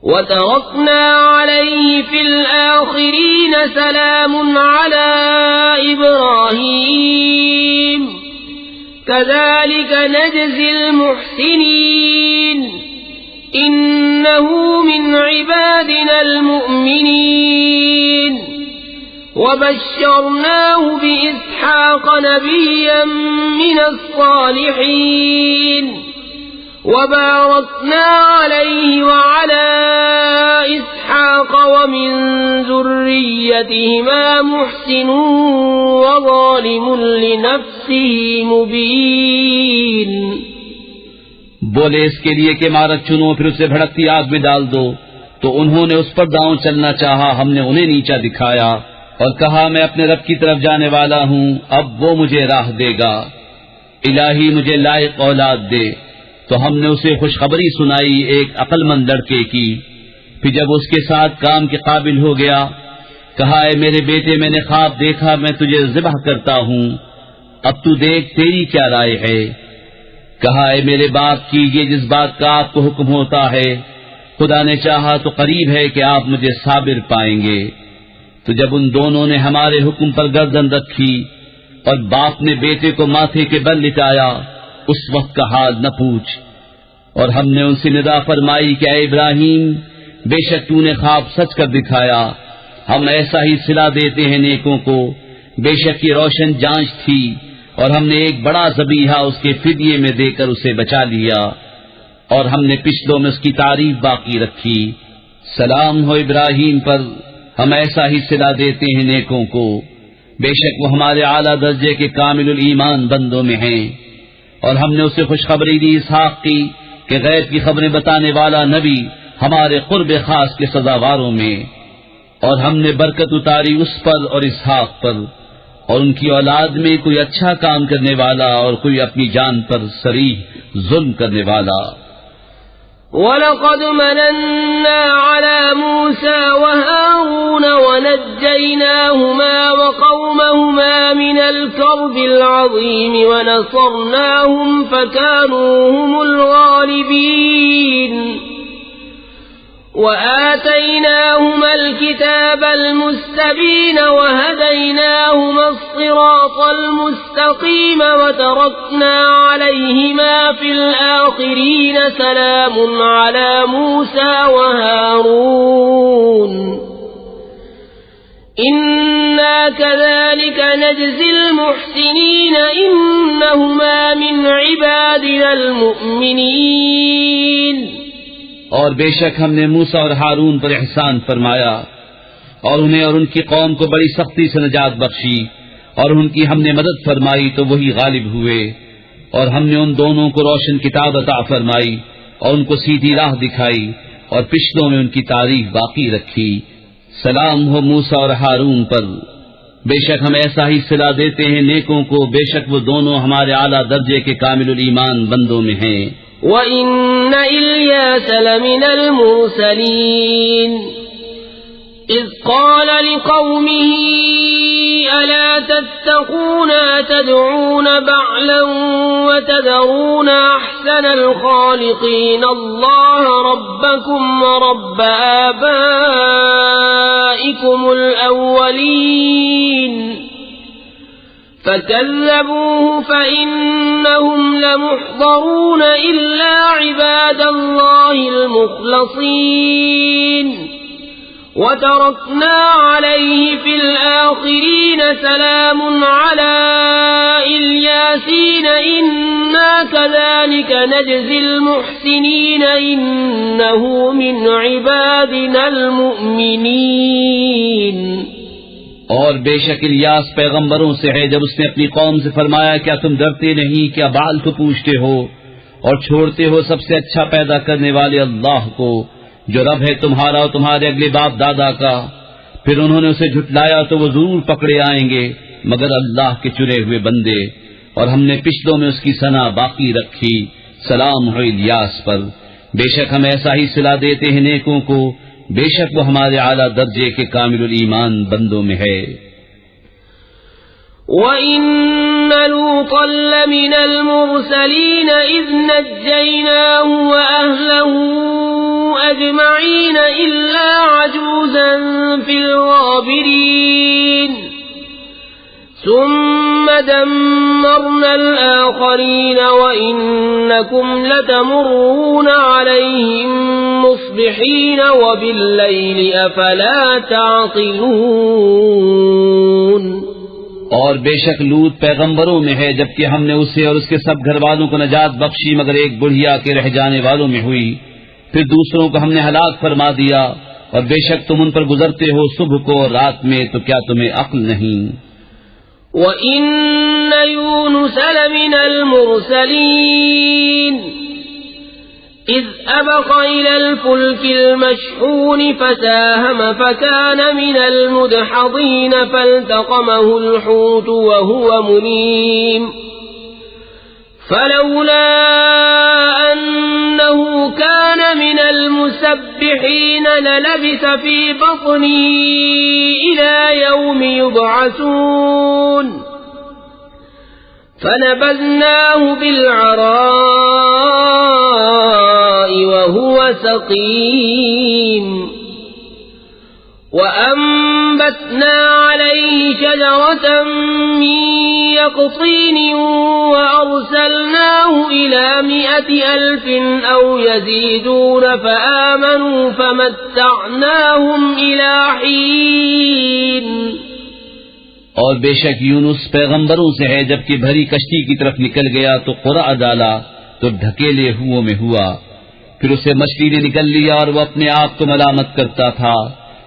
وتركنا عليه في الآخرين سلام على إبراهيم كذلك نجزي المحسنين إنه من عبادنا المؤمنين. وبشرناه بإسحاق نبيا من الصالحين وباركنا عليه وعلى إسحاق ومن ذريتهما محسن وظالم لنفسه مبين. بولے اس کے لیے کہ مارک چنو پھر اسے بھڑکتی آگ میں ڈال دو. تو انہوں نے اس پر داؤں چلنا چاہا، ہم نے انہیں نیچا دکھایا اور کہا میں اپنے رب کی طرف جانے والا ہوں، اب وہ مجھے راہ دے گا. الہی مجھے لائق اولاد دے. تو ہم نے اسے خوشخبری سنائی ایک عقل مند لڑکے کی. پھر جب اس کے ساتھ کام کے قابل ہو گیا کہا اے میرے بیٹے میں نے خواب دیکھا میں تجھے ذبح کرتا ہوں، اب تو دیکھ تیری کیا رائے ہے. کہا اے میرے باپ کیجیے جس بات کا آپ کو حکم ہوتا ہے، خدا نے چاہا تو قریب ہے کہ آپ مجھے صابر پائیں گے. تو جب ان دونوں نے ہمارے حکم پر گردن رکھی اور باپ نے بیٹے کو ماتھے کے بل لٹایا، اس وقت کا حال نہ پوچھ. اور ہم نے ان سے ندا فرمائی کہ اے ابراہیم بے شک تو نے خواب سچ کر دکھایا، ہم ایسا ہی صلہ دیتے ہیں نیکوں کو. بے شک یہ روشن جانچ تھی اور ہم نے ایک بڑا ذبیحہ اس کے فدیے میں دے کر اسے بچا لیا اور ہم نے پچھلوں میں اس کی تعریف باقی رکھی. سلام ہو ابراہیم پر، ہم ایسا ہی صلہ دیتے ہیں نیکوں کو. بے شک وہ ہمارے اعلیٰ درجے کے کامل الایمان بندوں میں ہیں. اور ہم نے اسے خوشخبری دی اسحاق کی کہ غیب کی خبریں بتانے والا نبی ہمارے قرب خاص کے سزاواروں میں. اور ہم نے برکت اتاری اس پر اور اسحاق پر، اور ان کی اولاد میں کوئی اچھا کام کرنے والا اور کوئی اپنی جان پر صریح ظلم کرنے والا. وَلَقَدْ مَنَنَّا عَلَى مُوسَى وَهَارُونَ وَنَجَّيْنَاهُمَا وَقَوْمَهُمَا مِنَ الْكَرْبِ الْعَظِيمِ وَنَصَرْنَاهُمْ فَكَانُوا هُمُ الْغَالِبِينَ. وآتيناهما الكتاب المستبين وهديناهما الصراط المستقيم وتركنا عليهما في الآخرين سلام على موسى وهارون إنا كذلك نجزي المحسنين إنهما من عبادنا المؤمنين. اور بے شک ہم نے موسیٰ اور ہارون پر احسان فرمایا اور انہیں اور ان کی قوم کو بڑی سختی سے نجات بخشی، اور ان کی ہم نے مدد فرمائی تو وہی غالب ہوئے، اور ہم نے ان دونوں کو روشن کتاب عطا فرمائی اور ان کو سیدھی راہ دکھائی اور پچھلوں میں ان کی تعریف باقی رکھی. سلام ہو موسیٰ اور ہارون پر، بے شک ہم ایسا ہی صلہ دیتے ہیں نیکوں کو، بے شک وہ دونوں ہمارے اعلیٰ درجے کے کامل الایمان بندوں میں ہیں. وَإِنَّ إِلْيَاسَ لَمِنَ الْمُرْسَلِينَ إِذْ قَالَ لِقَوْمِهِ أَلَا تَتَّقُونَ أَتَدْعُونَ بَعْلًا وَتَذَرُونَ أَحْسَنَ الْخَالِقِينَ اللَّهَ رَبَّكُمْ وَرَبَّ آبَائِكُمُ الْأَوَّلِينَ فَكَذَّبُوهُ فَإِنَّهُمْ لَمُحْضَرُونَ إِلَّا عِبَادَ اللَّهِ الْمُخْلَصِينَ وَتَرَكْنَا عَلَيْهِ فِي الْآخِرِينَ سَلَامٌ عَلَى الْيَاسِينَ إِنَّا كَذَلِكَ نَجْزِي الْمُحْسِنِينَ إِنَّهُ مِنْ عِبَادِنَا الْمُؤْمِنِينَ. اور بے شک الیاس پیغمبروں سے ہے، جب اس نے اپنی قوم سے فرمایا کیا تم ڈرتے نہیں، کیا بال کو پوچھتے ہو اور چھوڑتے ہو سب سے اچھا پیدا کرنے والے اللہ کو جو رب ہے تمہارا اور تمہارے اگلے باپ دادا کا. پھر انہوں نے اسے جھٹلایا تو وہ ضرور پکڑے آئیں گے مگر اللہ کے چنے ہوئے بندے، اور ہم نے پچھلوں میں اس کی ثنا باقی رکھی. سلام ہو الیاس پر، بے شک ہم ایسا ہی صلہ دیتے ہیں نیکوں کو، بے شک وہ ہمارے اعلیٰ درجے کے کامل الایمان بندوں میں ہے. وَإِنَّ لُوطًا لَّمِنَ الْمُرْسَلِينَ إِذْ نَجَّيْنَاهُ وَأَهْلَهُ أَجْمَعِينَ إِلَّا عَجُوزًا فِي الْغَابِرِينَ ثُمَّ دَمَّرْنَا الْآخَرِينَ وَإِنَّكُمْ لَتَمُرُّونَ عَلَيْهِمْ مُصْبِحِينَ وَبِاللَّيْلِ أَفَلَا تَعْقِلُونَ. اور بے شک لوط پیغمبروں میں ہے، جبکہ ہم نے اسے اور اس کے سب گھر والوں کو نجات بخشی مگر ایک بڑھیا کے رہ جانے والوں میں ہوئی. پھر دوسروں کو ہم نے ہلاک فرما دیا، اور بے شک تم ان پر گزرتے ہو صبح کو اور رات میں، تو کیا تمہیں عقل نہیں؟ وَإِنَّ يُونُسَ لَمِنَ الْمُرْسَلِينَ إِذْ أَبَقَ إِلَى الْفُلْكِ الْمَشْحُونِ فَسَاهَمَ فَكَانَ مِنَ الْمُدْحَضِينَ فَالْتَقَمَهُ الْحُوتُ وَهُوَ مُلِيمٌ فَلَوْلَا أَنَّهُ كَانَ مِنَ الْمُسَبِّحِينَ لَلَبِثَ فِي بَطْنِهِ إِلَى يَوْمِ يُبْعَثُونَ فَنَبَذْنَاهُ بِالْعَرَاءِ وَهُوَ سَقِيمٌ وَأَنبَتْنَا عَلَيْهِ شَجَرَةً مِّن يَقْطِينٍ وَأَرْسَلْنَاهُ إِلَى 100,000 أَوْ يَزِيدُونَ فَآمَنُوا فَمَتَّعْنَاهُمْ إِلَى حِينٍ. اور بے شک یونس پیغمبروں سے ہے، جبکہ بھری کشتی کی طرف نکل گیا تو قرع ڈالا تو ڈھکیلے ہوئوں میں ہوا. پھر اسے مچھلی نے نکل لیا اور وہ اپنے آپ کو ملامت کرتا تھا،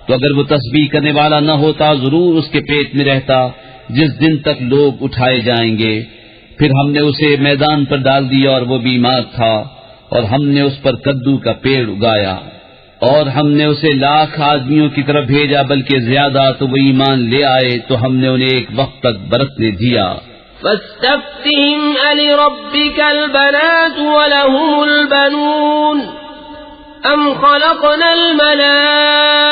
تو اگر وہ تسبیح کرنے والا نہ ہوتا ضرور اس کے پیٹ میں رہتا جس دن تک لوگ اٹھائے جائیں گے. پھر ہم نے اسے میدان پر ڈال دیا اور وہ بیمار تھا، اور ہم نے اس پر کدو کا پیڑ اگایا، اور ہم نے اسے 1,00,000 آدمیوں کی طرف بھیجا بلکہ زیادہ، تو وہ ایمان لے آئے تو ہم نے انہیں ایک وقت تک برتنے دیا. فَاسْتَفْتِهِمْ أَلِرَبِّكَ الْبَنَاتُ وَلَهُمُ الْبَنُونَ أَمْ خَلَقْنَا الْمَلَائِكَةَ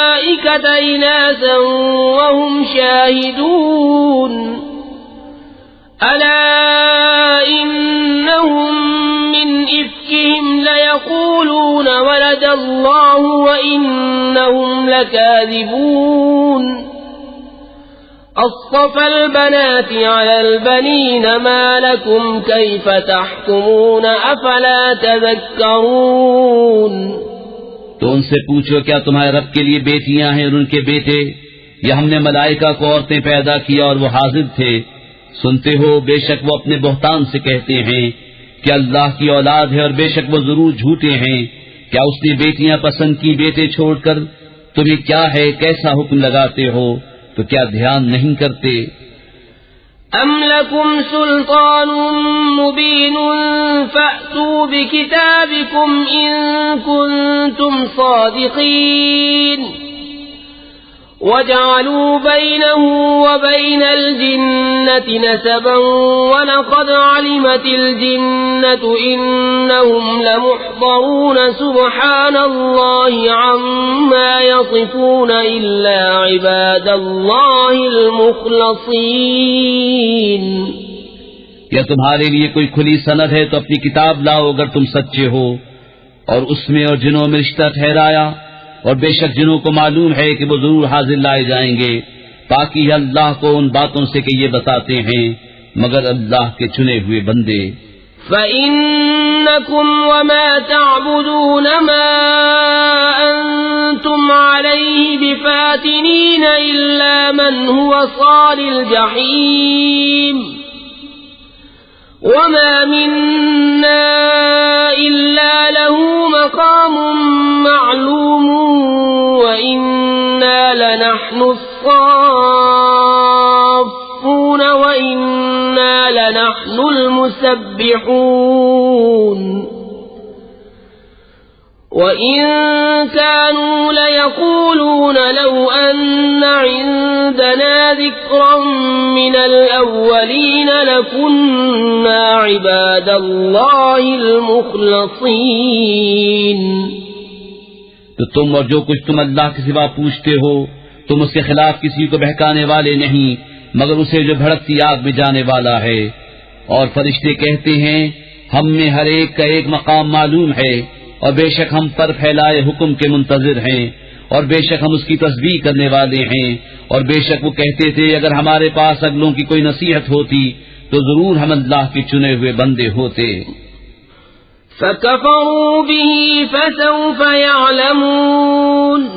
إِنَاثًا وَهُمْ شَاهِدُونَ أَلَا إِنَّهُمْ مِنْ إِفْكِهِمْ لَيَقُولُونَ وَلَدَ الله وإنهم لكاذبون أصطفى البنات على البنين ما لكم كيف تحكمون أفلا تذكرون تو ان سے پوچھو کیا تمہارے رب کے لیے بیٹیاں ہیں اور ان کے بیٹے، یا ہم نے ملائکہ کو عورتیں پیدا کیا اور وہ حاضر تھے؟ سنتے ہو بے شک وہ اپنے بہتان سے کہتے ہیں کہ اللہ کی اولاد ہے، اور بے شک وہ ضرور جھوٹے ہیں۔ کیا اس نے بیٹیاں پسند کی بیٹے چھوڑ کر؟ تمہیں کیا ہے، کیسا حکم لگاتے ہو؟ تو کیا دھیان نہیں کرتے؟ أَمْ لَكُمْ سُلْطَانٌ مُبِينٌ فَأْتُوا بِكِتَابِكُمْ إِن كُنتُمْ صَادِقِينَ وَجَعَلُوا بَيْنَهُ وَبَيْنَ الْجِنَّةِ نَسَبًا وَلَقَدْ عَلِمَتِ الْجِنَّةُ إِنَّهُمْ لَمُحْضَرُونَ سُبْحَانَ اللَّهِ عَمَّا يَصِفُونَ إِلَّا عِبَادَ اللَّهِ الْمُخْلَصِينَ۔ یا تمہارے لیے کوئی کھلی سند ہے تو اپنی کتاب لاؤ اگر تم سچے ہو، اور اس میں اور جنوں میں رشتہ ٹھہرایا، اور بے شک جنوں کو معلوم ہے کہ وہ ضرور حاضر لائے جائیں گے۔ پاکی ہے اللہ کو ان باتوں سے کہ یہ بتاتے ہیں مگر اللہ کے چنے ہوئے بندے۔ فَإِنَّكُمْ وَمَا تَعْبُدُونَ مَا أَنْتُمْ عَلَيْهِ بِفَاتِنِينَ إِلَّا مَنْ هُوَ صَالِ الْجَحِيمِ وَمَا مِنَّا إِلَّا لَهُ مَقَامٌ مَعْلُومٌ وَإِنَّا لَنَحْنُ الصَّافُّونَ وَإِنَّا لَنَحْنُ الْمُسَبِّحُونَ وَإِن كَانُوا لَيَقُولُونَ لَوْ أَنَّ عِندَنَا ذِكْرًا مِّنَ الْأَوَّلِينَ لَكُنَّا عِبَادَ اللَّهِ الْمُخْلَصِينَ۔ تو تم اور جو کچھ تم اللہ کے سوا پوچھتے ہو، تم اس کے خلاف کسی کو بہکانے والے نہیں مگر اسے جو بھڑکتی آگ میں جانے والا ہے۔ اور فرشتے کہتے ہیں ہم میں ہر ایک کا ایک مقام معلوم ہے، اور بے شک ہم پر پھیلائے حکم کے منتظر ہیں، اور بے شک ہم اس کی تسبیح کرنے والے ہیں۔ اور بے شک وہ کہتے تھے اگر ہمارے پاس اگلوں کی کوئی نصیحت ہوتی تو ضرور ہم اللہ کے چنے ہوئے بندے ہوتے۔ فَكَفَرُوا بِهِ فَسَوْفَ يَعْلَمُونَ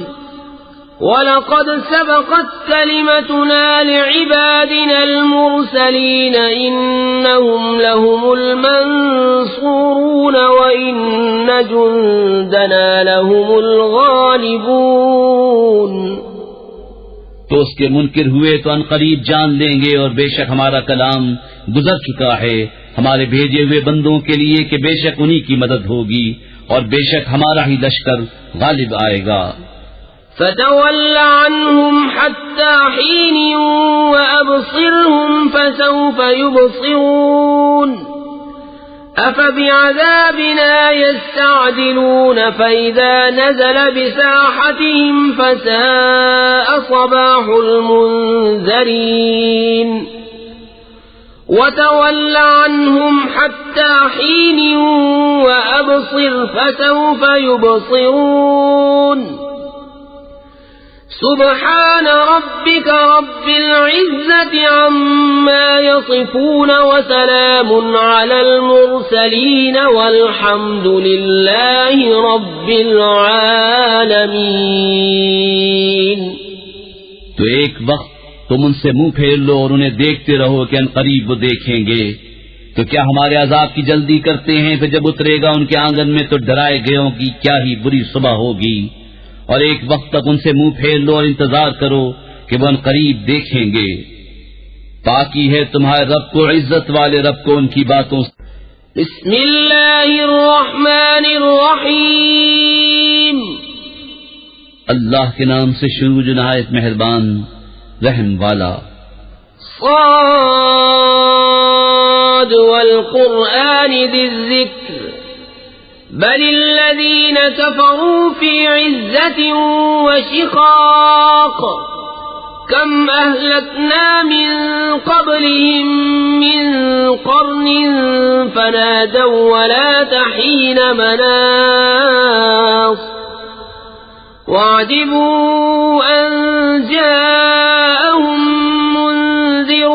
وَلَقَدْ سَبَقَتْ كَلِمَتُنَا لِعِبَادِنَا الْمُرْسَلِينَ إِنَّهُمْ لَهُمُ الْمَنصُورُونَ وَإِنَّ جُندَنَا لَهُمُ الْغَالِبُونَ۔ تو اس کے منکر ہوئے تو ان قریب جان لیں گے، اور بے شک ہمارا کلام گزر چکا ہے ہمارے بھیجے ہوئے بندوں کے لیے کہ بے شک انہی کی مدد ہوگی، اور بے شک ہمارا ہی لشکر غالب آئے گا۔ فَتَوَلَّ عَنْهُمْ حَتَّى حِينٍ وَأَبْصِرْهُمْ فَسَوْفَ يُبْصِرُونَ أَفَبِعَذَابِنَا يَسْتَعْجِلُونَ فَإِذَا نَزَلَ بِسَاحَتِهِمْ فَسَاءَ صَبَاحُ الْمُنذَرِينَ وَتَوَلَّ عَنْهُمْ حَتَّى حِينٍ وَأَبْصِرْ فَسَوْفَ يُبْصِرُونَ سبحان ربك رب العزة عما يصفون وسلام على المرسلين والحمد لله رب العالمين۔ تو ایک وقت تم ان سے منہ پھیر لو اور انہیں دیکھتے رہو کہ ان قریب وہ دیکھیں گے۔ تو کیا ہمارے عذاب کی جلدی کرتے ہیں؟ پھر جب اترے گا ان کے آنگن میں تو ڈرائے گئوں کی کیا ہی بری صبح ہوگی۔ اور ایک وقت تک ان سے منہ پھیر لو اور انتظار کرو کہ وہ ان قریب دیکھیں گے۔ پاکی ہے تمہارے رب کو، عزت والے رب کو ان کی باتوں سے۔ بسم اللہ الرحمن الرحیم۔ اللہ کے نام سے شروع جو نہایت مہربان رحم والا۔ صاد والقرآن ذی الذکر بل الذین کفروا فی عزة وشقاق کم اہلکنا من قبلهم من قرن فنادوا ولا تحین مناص وعجبوا أن جاءهم منذر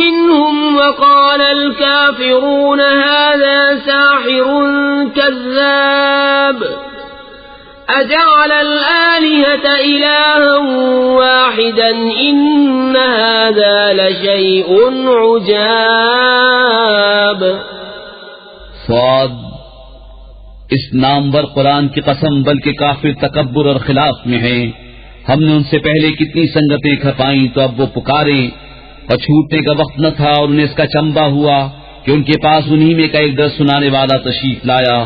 منهم وقال الكافرون هذا ساحر كذاب أجعل الآلهة إلها واحدا إن هذا لشيء عجاب. صاد. اس نامور قرآن کی قسم، بلکہ کافر تکبر اور خلاف میں ہیں. ہم نے ان سے پہلے کتنی سنگتیں کھپائیں تو اب وہ پکاریں، اور چھوٹنے کا وقت نہ تھا اور انہیں اس کا چمبا ہوا کہ ان کے پاس انہی میں کا ایک درس سنانے والا تشریف لایا.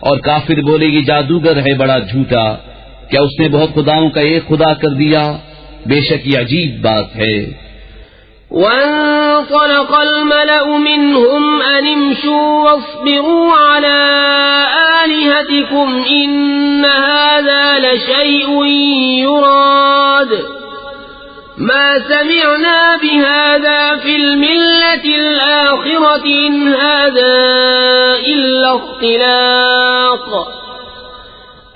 اور کافر بولے گی جادوگر ہے بڑا جھوٹا، کیا اس نے بہت خداؤں کا ایک خدا کر دیا؟ بے شک یہ عجیب بات ہے. وانطلق الملأ منهم أن امشوا واصبروا على آلهتكم إن هذا لشيء يراد ما سمعنا بهذا في الملة الآخرة إن هذا إلا اختلاق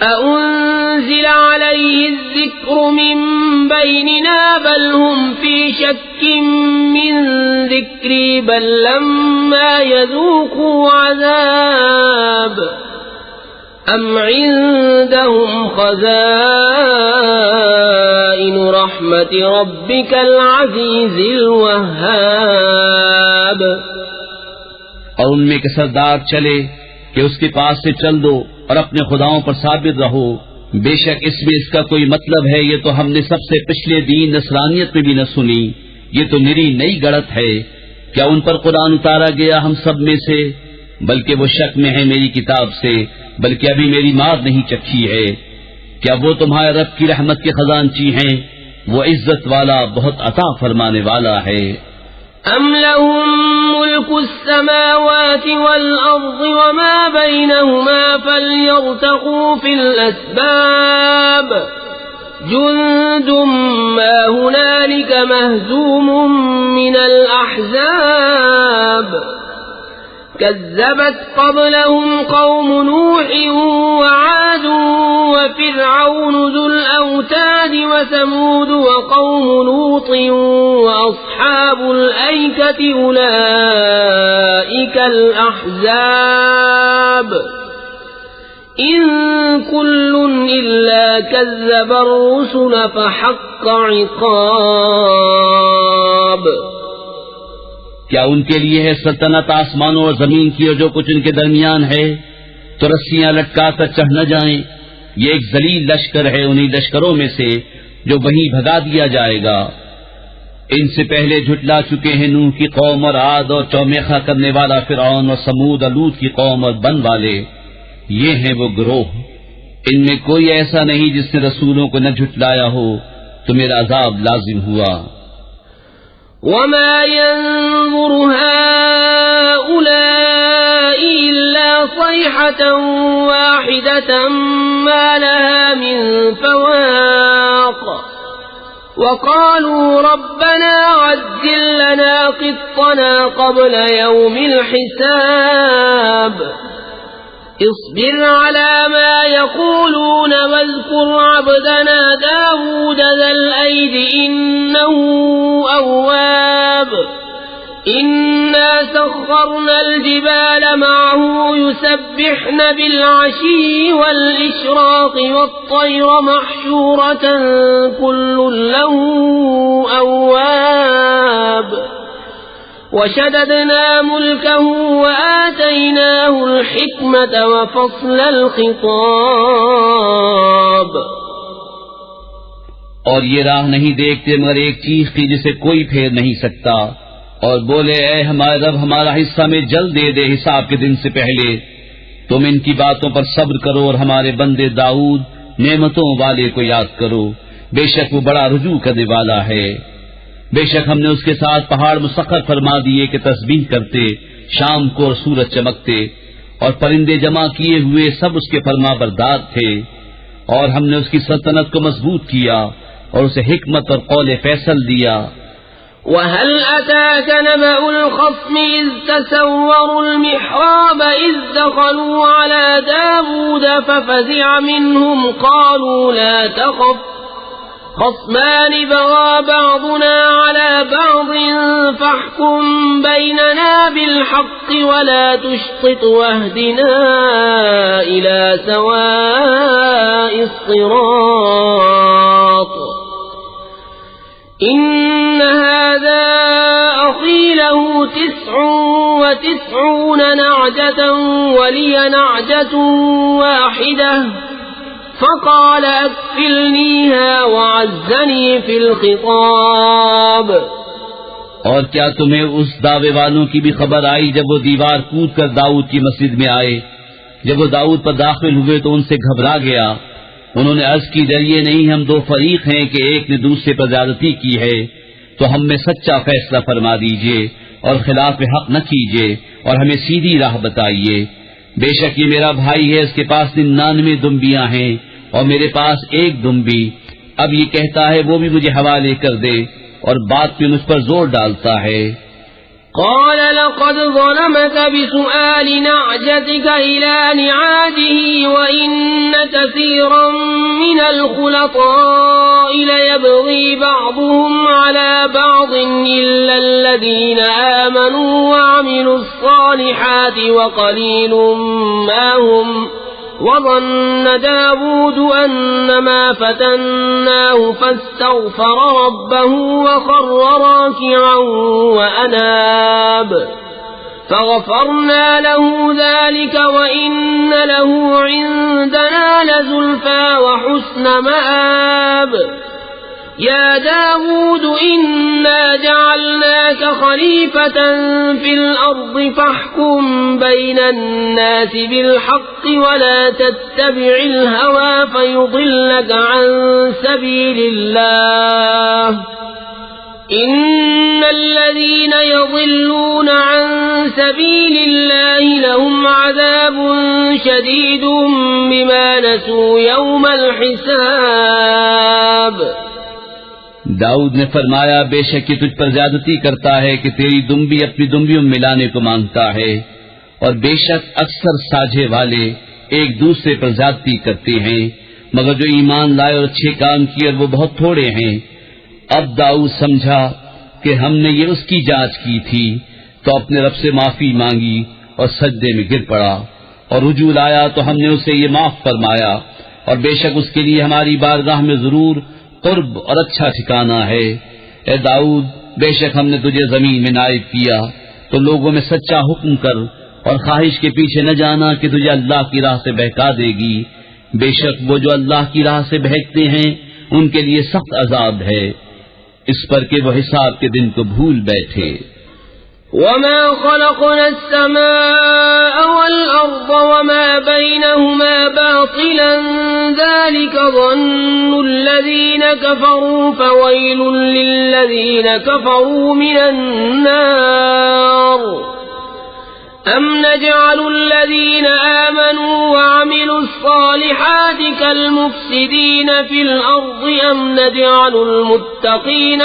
أأنزل عليه الذكر من بيننا بل هم في شك من ذكري بل لما يذوقوا عذاب أم عندهم خزائن رحمة ربك العزيز الوهاب. اور ان میں کے سردار چلے کہ اس کے پاس سے چل دو اور اپنے خداؤں پر ثابت رہو، بے شک اس میں اس کا کوئی مطلب ہے، یہ تو ہم نے سب سے پچھلے دین نصرانیت میں بھی نہ سنی، یہ تو نری نئی گڑت ہے. کیا ان پر قرآن اتارا گیا ہم سب میں سے؟ بلکہ وہ شک میں ہے میری کتاب سے، بلکہ ابھی میری مار نہیں چکھی ہے. کیا وہ تمہارے رب کی رحمت کے خزانچی ہیں؟ وہ عزت والا بہت عطا فرمانے والا ہے. أم لهم ملك السماوات والأرض وما بينهما فليرتقوا في الأسباب جند ما هنالك مهزوم من الأحزاب كذبت قبلهم قوم نوح وعاد وفرعون ذو الأوتاد وثمود وقوم لوط وأصحاب الأيكة أولئك الأحزاب إن كل إلا كذب الرسل فحق عقاب. کیا ان کے لیے ہے سلطنت آسمانوں اور زمین کی اور جو کچھ ان کے درمیان ہے؟ تو رسیاں لٹکا کر چڑھ نہ جائیں. یہ ایک ذلیل لشکر ہے انہی لشکروں میں سے جو وہیں بھگا دیا جائے گا. ان سے پہلے جھٹلا چکے ہیں نوح کی قوم اور عاد اور چومیخا کرنے والا فرعون اور سمود اور لوط کی قوم اور بن والے. یہ ہیں وہ گروہ، ان میں کوئی ایسا نہیں جس نے رسولوں کو نہ جھٹلایا ہو تو میرا عذاب لازم ہوا. وما ينظر هؤلاء إلا صيحة واحدة ما لها من فواق وقالوا ربنا عجل لنا قطنا قبل يوم الحساب اصبر على ما يقولون واذكر عبدنا داود ذا الأيد إنه أواب إنا سخرنا الجبال معه يسبحن بالعشي والإشراق والطير محشورة كل له أواب وشددنا ملكه وآتيناه الحكمة وفصل الخطاب. اور یہ راہ نہیں دیکھتے مگر ایک چیز کی جسے کوئی پھیر نہیں سکتا، اور بولے اے ہمارے رب ہمارا حصہ میں جلد دے دے حساب کے دن سے پہلے. تم ان کی باتوں پر صبر کرو اور ہمارے بندے داؤد نعمتوں والے کو یاد کرو، بے شک وہ بڑا رجوع کرنے والا ہے. بے شک ہم نے اس کے ساتھ پہاڑ مسخر فرما دیے کہ تسبیح کرتے شام کو اور سورج چمکتے، اور پرندے جمع کیے ہوئے سب اس کے فرما بردار تھے. اور ہم نے اس کی سلطنت کو مضبوط کیا اور اسے حکمت اور قول فیصل دیا. وهل أتاك نبأ الخصم إذ تسوروا المحراب إذ دخلوا على داود ففزع منهم قالوا لا تخف خصمان بغى بعضنا على بعض فاحكم بيننا بالحق ولا تشطط واهدنا إلى سواء الصراط إن هذا أخي له 99 نعجة ولي نعجة واحدة فقال أكفلنيها وعزني في الخطاب. اور کیا تمہیں اس دعوے والوں کی بھی خبر آئی جب وہ دیوار کود کر داؤد کی مسجد میں آئے؟ جب وہ داؤد پر داخل ہوئے تو ان سے گھبرا گیا. انہوں نے عرض کی ڈریے نہیں، ہم دو فریق ہیں کہ ایک نے دوسرے پر زیادتی کی ہے، تو ہم میں سچا فیصلہ فرما دیجئے اور خلاف حق نہ کیجئے اور ہمیں سیدھی راہ بتائیے. بے شک یہ میرا بھائی ہے، اس کے پاس 99 دمبیاں ہیں اور میرے پاس ایک دمبی. اب یہ کہتا ہے وہ بھی مجھے حوالے کر دے اور بات پہ مجھ پر زور ڈالتا ہے. قال لقد ظلمك بسؤال نعجتك إلى نعاجه وإن كثيرا من الخلطاء ليبغي بعضهم على بعض إلا الذين آمنوا وعملوا الصالحات وقليل ما هم وظن داود أنما فتناه فاستغفر ربه وخر راكعا وأناب فغفرنا له ذلك وإن له عندنا لزلفى وحسن مآب. يا داود إنا جعلناك خليفة في الأرض فاحكم بين الناس بالحق ولا تتبع الهوى فيضلك عن سبيل الله إن الذين يضلون عن سبيل الله لهم عذاب شديد بما نسوا يوم الحساب. داؤد نے فرمایا بے شک یہ تجھ پر زیادتی کرتا ہے کہ تیری دمبی اپنی دمبیوں میں ملانے کو مانگتا ہے، اور بے شک اکثر ساجھے والے ایک دوسرے پر زیادتی کرتے ہیں، مگر جو ایمان لائے اور اچھے کام کیے اور وہ بہت تھوڑے ہیں. اب داؤد سمجھا کہ ہم نے یہ اس کی جانچ کی تھی تو اپنے رب سے معافی مانگی اور سجدے میں گر پڑا، اور رجوع آیا تو ہم نے اسے یہ معاف فرمایا، اور بے شک اس کے لیے ہماری بارگاہ میں ضرور قرب اور اچھا ٹھکانہ ہے. اے داؤد بے شک ہم نے تجھے زمین میں نائب کیا تو لوگوں میں سچا حکم کر اور خواہش کے پیچھے نہ جانا کہ تجھے اللہ کی راہ سے بہکا دے گی. بے شک وہ جو اللہ کی راہ سے بہکتے ہیں ان کے لیے سخت عذاب ہے، اس پر کہ وہ حساب کے دن کو بھول بیٹھے. وما خلقنا السماء والأرض وما بينهما باطلا ذلك ظن الذين كفروا فويل للذين كفروا من النار. أم نجعل الذين آمنوا وعملوا الصالحات كالمفسدين في الأرض أم نجعل المتقين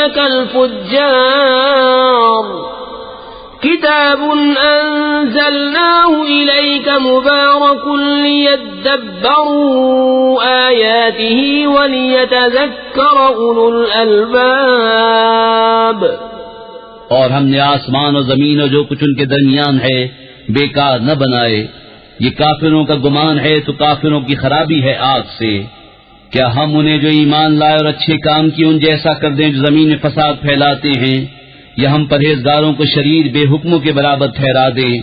كالفجار. كتاب أنزلناه إليك مبارك ليدبروا آياته وليتذكر أولو الألباب. اور ہم نے آسمان اور زمین اور جو کچھ ان کے درمیان ہے بیکار نہ بنائے. یہ کافروں کا گمان ہے تو کافروں کی خرابی ہے آگ سے. کیا ہم انہیں جو ایمان لائے اور اچھے کام کیے ان جیسا کر دیں جو زمین میں فساد پھیلاتے ہیں، یا ہم پرہیزگاروں کو شریر بے حکموں کے برابر ٹھہرا دیں؟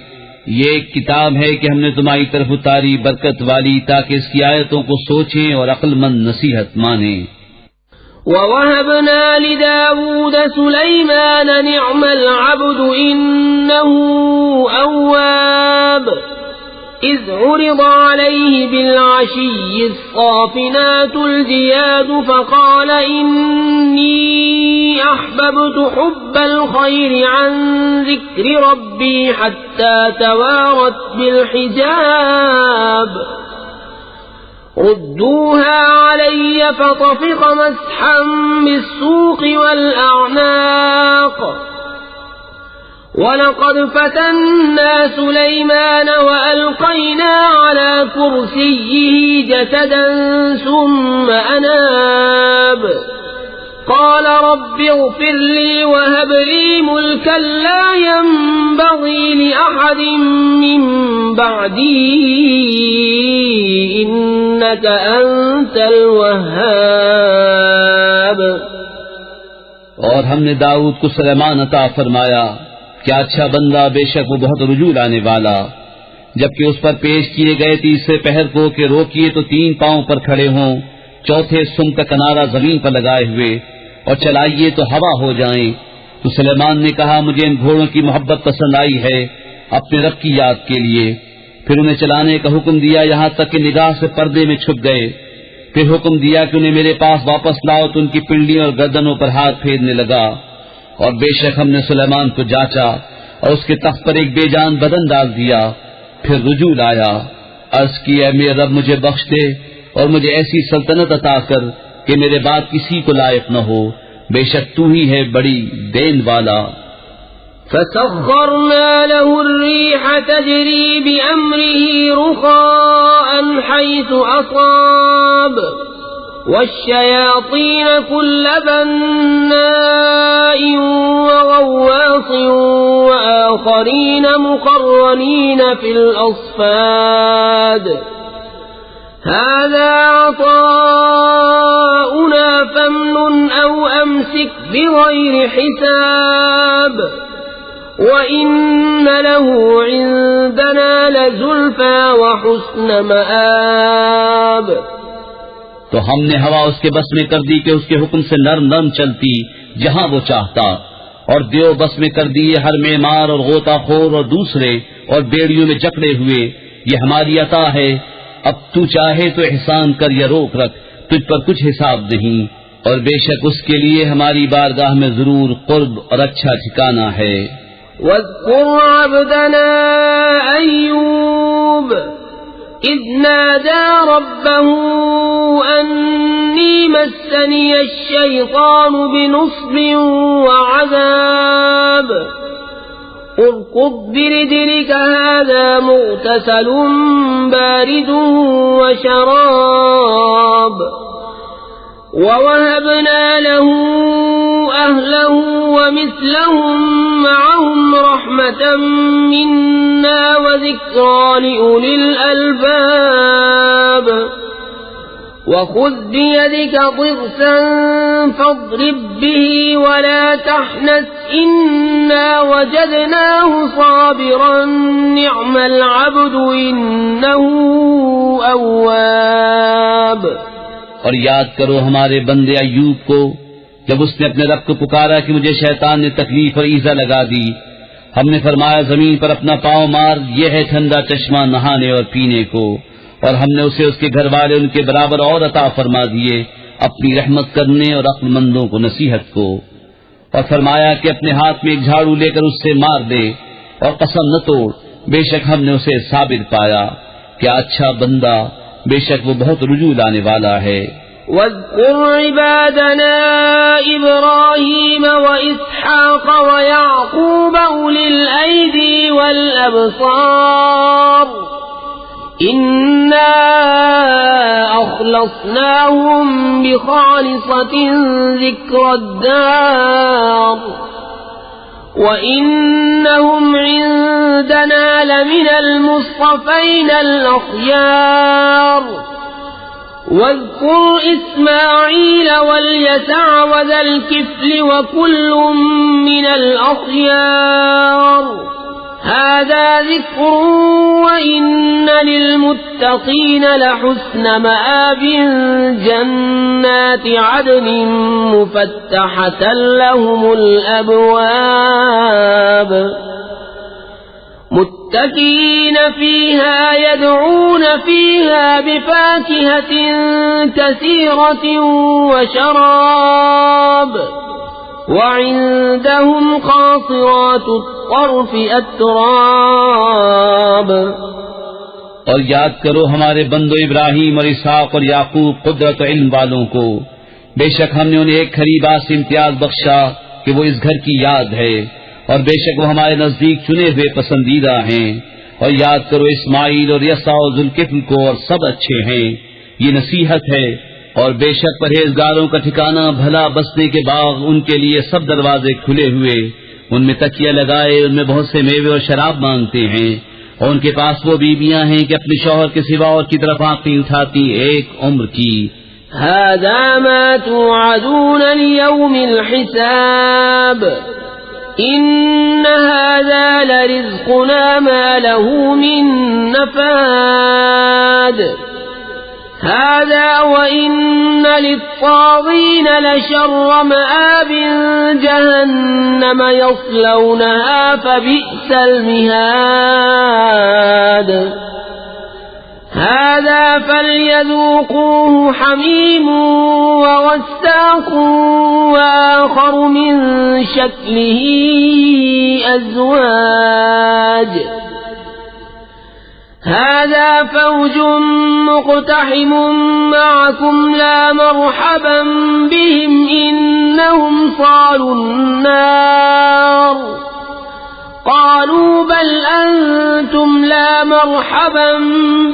یہ ایک کتاب ہے کہ ہم نے تمہاری طرف اتاری برکت والی تاکہ اس کی آیتوں کو سوچیں اور عقل مند نصیحت مانیں. وَوَهَبْنَا لِدَاوُودَ سُلَيْمَانَ نِعْمَ الْعَبْدُ إِنَّهُ أَوَّابٌ إِذْ عُرِضَ عَلَيْهِ بِالْعَشِيِّ الصَّافِنَاتُ الْجِيَادُ فَقَالَ إِنِّي أَحْبَبْتُ حُبَّ الْخَيْرِ عَنْ ذِكْرِ رَبِّي حَتَّى تَوَارَتْ بِالْحِجَابِ. ردوها علي فطفق مسحا بالسوق والأعناق ولقد فتنا سليمان وألقينا على كرسيه جسدا ثم أناب قال رب اغفر لي وهب لي ملكا لا ينبغي لأحد من بعدي إنك أنت الوهاب. اور ہم نے داؤد کو سلیمان عطا فرمایا. کیا اچھا بندہ، بے شک وہ بہت رجوع لانے والا. جبکہ اس پر پیش کیے گئے تیسرے پہر کو کہ روکیے تو 3 پاؤں پر کھڑے ہوں، چوتھے سم کا کنارہ زمین پر لگائے ہوئے، اور چلائیے تو ہوا ہو جائیں. تو سلیمان نے کہا مجھے ان گھوڑوں کی محبت پسند آئی ہے اپنے رب کی یاد کے لیے. پھر انہیں چلانے کا حکم دیا یہاں تک کہ نگاہ سے پردے میں چھپ گئے. پھر حکم دیا کہ انہیں میرے پاس واپس لاؤ تو ان کی پنڈلیوں اور گردنوں پر ہاتھ پھیرنے لگا. اور بے شک ہم نے سلیمان کو جانچا اور اس کے تخت پر ایک بے جان بدن ڈال دیا. پھر رجوع لایا، عرض کی اے میرے رب مجھے بخش دے اور مجھے ایسی سلطنت عطا کر کہ میرے بعد کسی کو لائق نہ ہو، بے شک تو ہی ہے بڑی دین والا. فسخرنا له الريح تجري بأمره رخاء حيث أصاب والشياطين كل بناء وغواص وآخرين مقرنين في الأصفاد هذا عطاؤنا فامنن أو أمسك بغير حساب وَإِنَّ لَهُ عِندَنَا لَزُلْفَىٰ وَحُسْنَ مَآبٍ. تو ہم نے ہوا اس کے بس میں کر دی کہ اس کے حکم سے نرم نرم چلتی جہاں وہ چاہتا، اور دیو بس میں کر دیے ہر معمار اور غوطہ خور اور دوسرے اور بیڑیوں میں جکڑے ہوئے. یہ ہماری عطا ہے، اب تو چاہے تو احسان کر یا روک رکھ، تجھ پر کچھ حساب نہیں، اور بے شک اس کے لیے ہماری بارگاہ میں ضرور قرب اور اچھا ٹھکانہ ہے. واذكر عبدنا أيوب إذ نادى ربه أني مسني الشيطان بنصب وعذاب اركض برجلك هذا مغتسل بارد وشراب ووهبنا له أهله ومثلهم معهم رحمة منا وذكرى لأولي الألباب وخذ بيدك ضغثا فاضرب به ولا تحنث إنا وجدناه صابرا نعم العبد إنه أواب. اور یاد کرو ہمارے بندے ایوب کو جب اس نے اپنے رب کو پکارا کہ مجھے شیطان نے تکلیف اور ایذا لگا دی. ہم نے فرمایا زمین پر اپنا پاؤں مار، یہ ہے ٹھنڈا چشمہ نہانے اور پینے کو، اور ہم نے اسے اس کے گھر والے ان کے برابر اور عطا فرما دیے اپنی رحمت کرنے اور عقل مندوں کو نصیحت کو. اور فرمایا کہ اپنے ہاتھ میں ایک جھاڑو لے کر اس سے مار دے اور قسم نہ توڑ، بے شک ہم نے اسے ثابت پایا. کیا اچھا بندہ، بے شک وہ بہت رجوع لانے والا ہے. واذكر عبادنا إبراهيم وإسحاق ويعقوب أولي الأيدي والأبصار إنا أخلصناهم بخالصة ذكر الدار وإنهم عندنا لمن المصطفين الأخيار. واذكر إسماعيل واليسع وذا الكفل وكل من الأخيار هذا ذكر وإن للمتقين لحسن مآب جنات عدن مفتحة لهم الأبواب متكئين فيها يدعون فيها بفاكهة كثيرة وشراب وعندهم قاصرات الطرف أتراب. اور یاد کرو ہمارے بندو ابراہیم اور اسحاق اور یعقوب قدرت و علم والوں کو، بے شک ہم نے انہیں ایک قریب سے امتیاز بخشا کہ وہ اس گھر کی یاد ہے، اور بے شک وہ ہمارے نزدیک چنے ہوئے پسندیدہ ہیں۔ اور یاد کرو اسماعیل اور یسع اور ذوالکفل کو، اور سب اچھے ہیں، یہ نصیحت ہے۔ اور بے شک پرہیزگاروں کا ٹھکانہ بھلا بسنے کے باغ، ان کے لیے سب دروازے کھلے ہوئے، ان میں تکیہ لگائے، ان میں بہت سے میوے اور شراب مانگتے ہیں، اور ان کے پاس وہ بیویاں ہیں کہ اپنے شوہر کے سوا اور کی طرف آنکھیں اٹھاتی ایک عمر کی۔ هذا ما توعدون ليوم الحساب إن هذا لرزقنا ما له من نفاد هذا وإن للطاغين لشر مآب جهنم يصلونها فبئس المهاد هذا فليذوقوه حميم وغساق وآخر من شكله أزواج هذا فوج مقتحم معكم لا مرحبا بهم إنهم صالوا النار قالوا بل أنتم لا مرحبا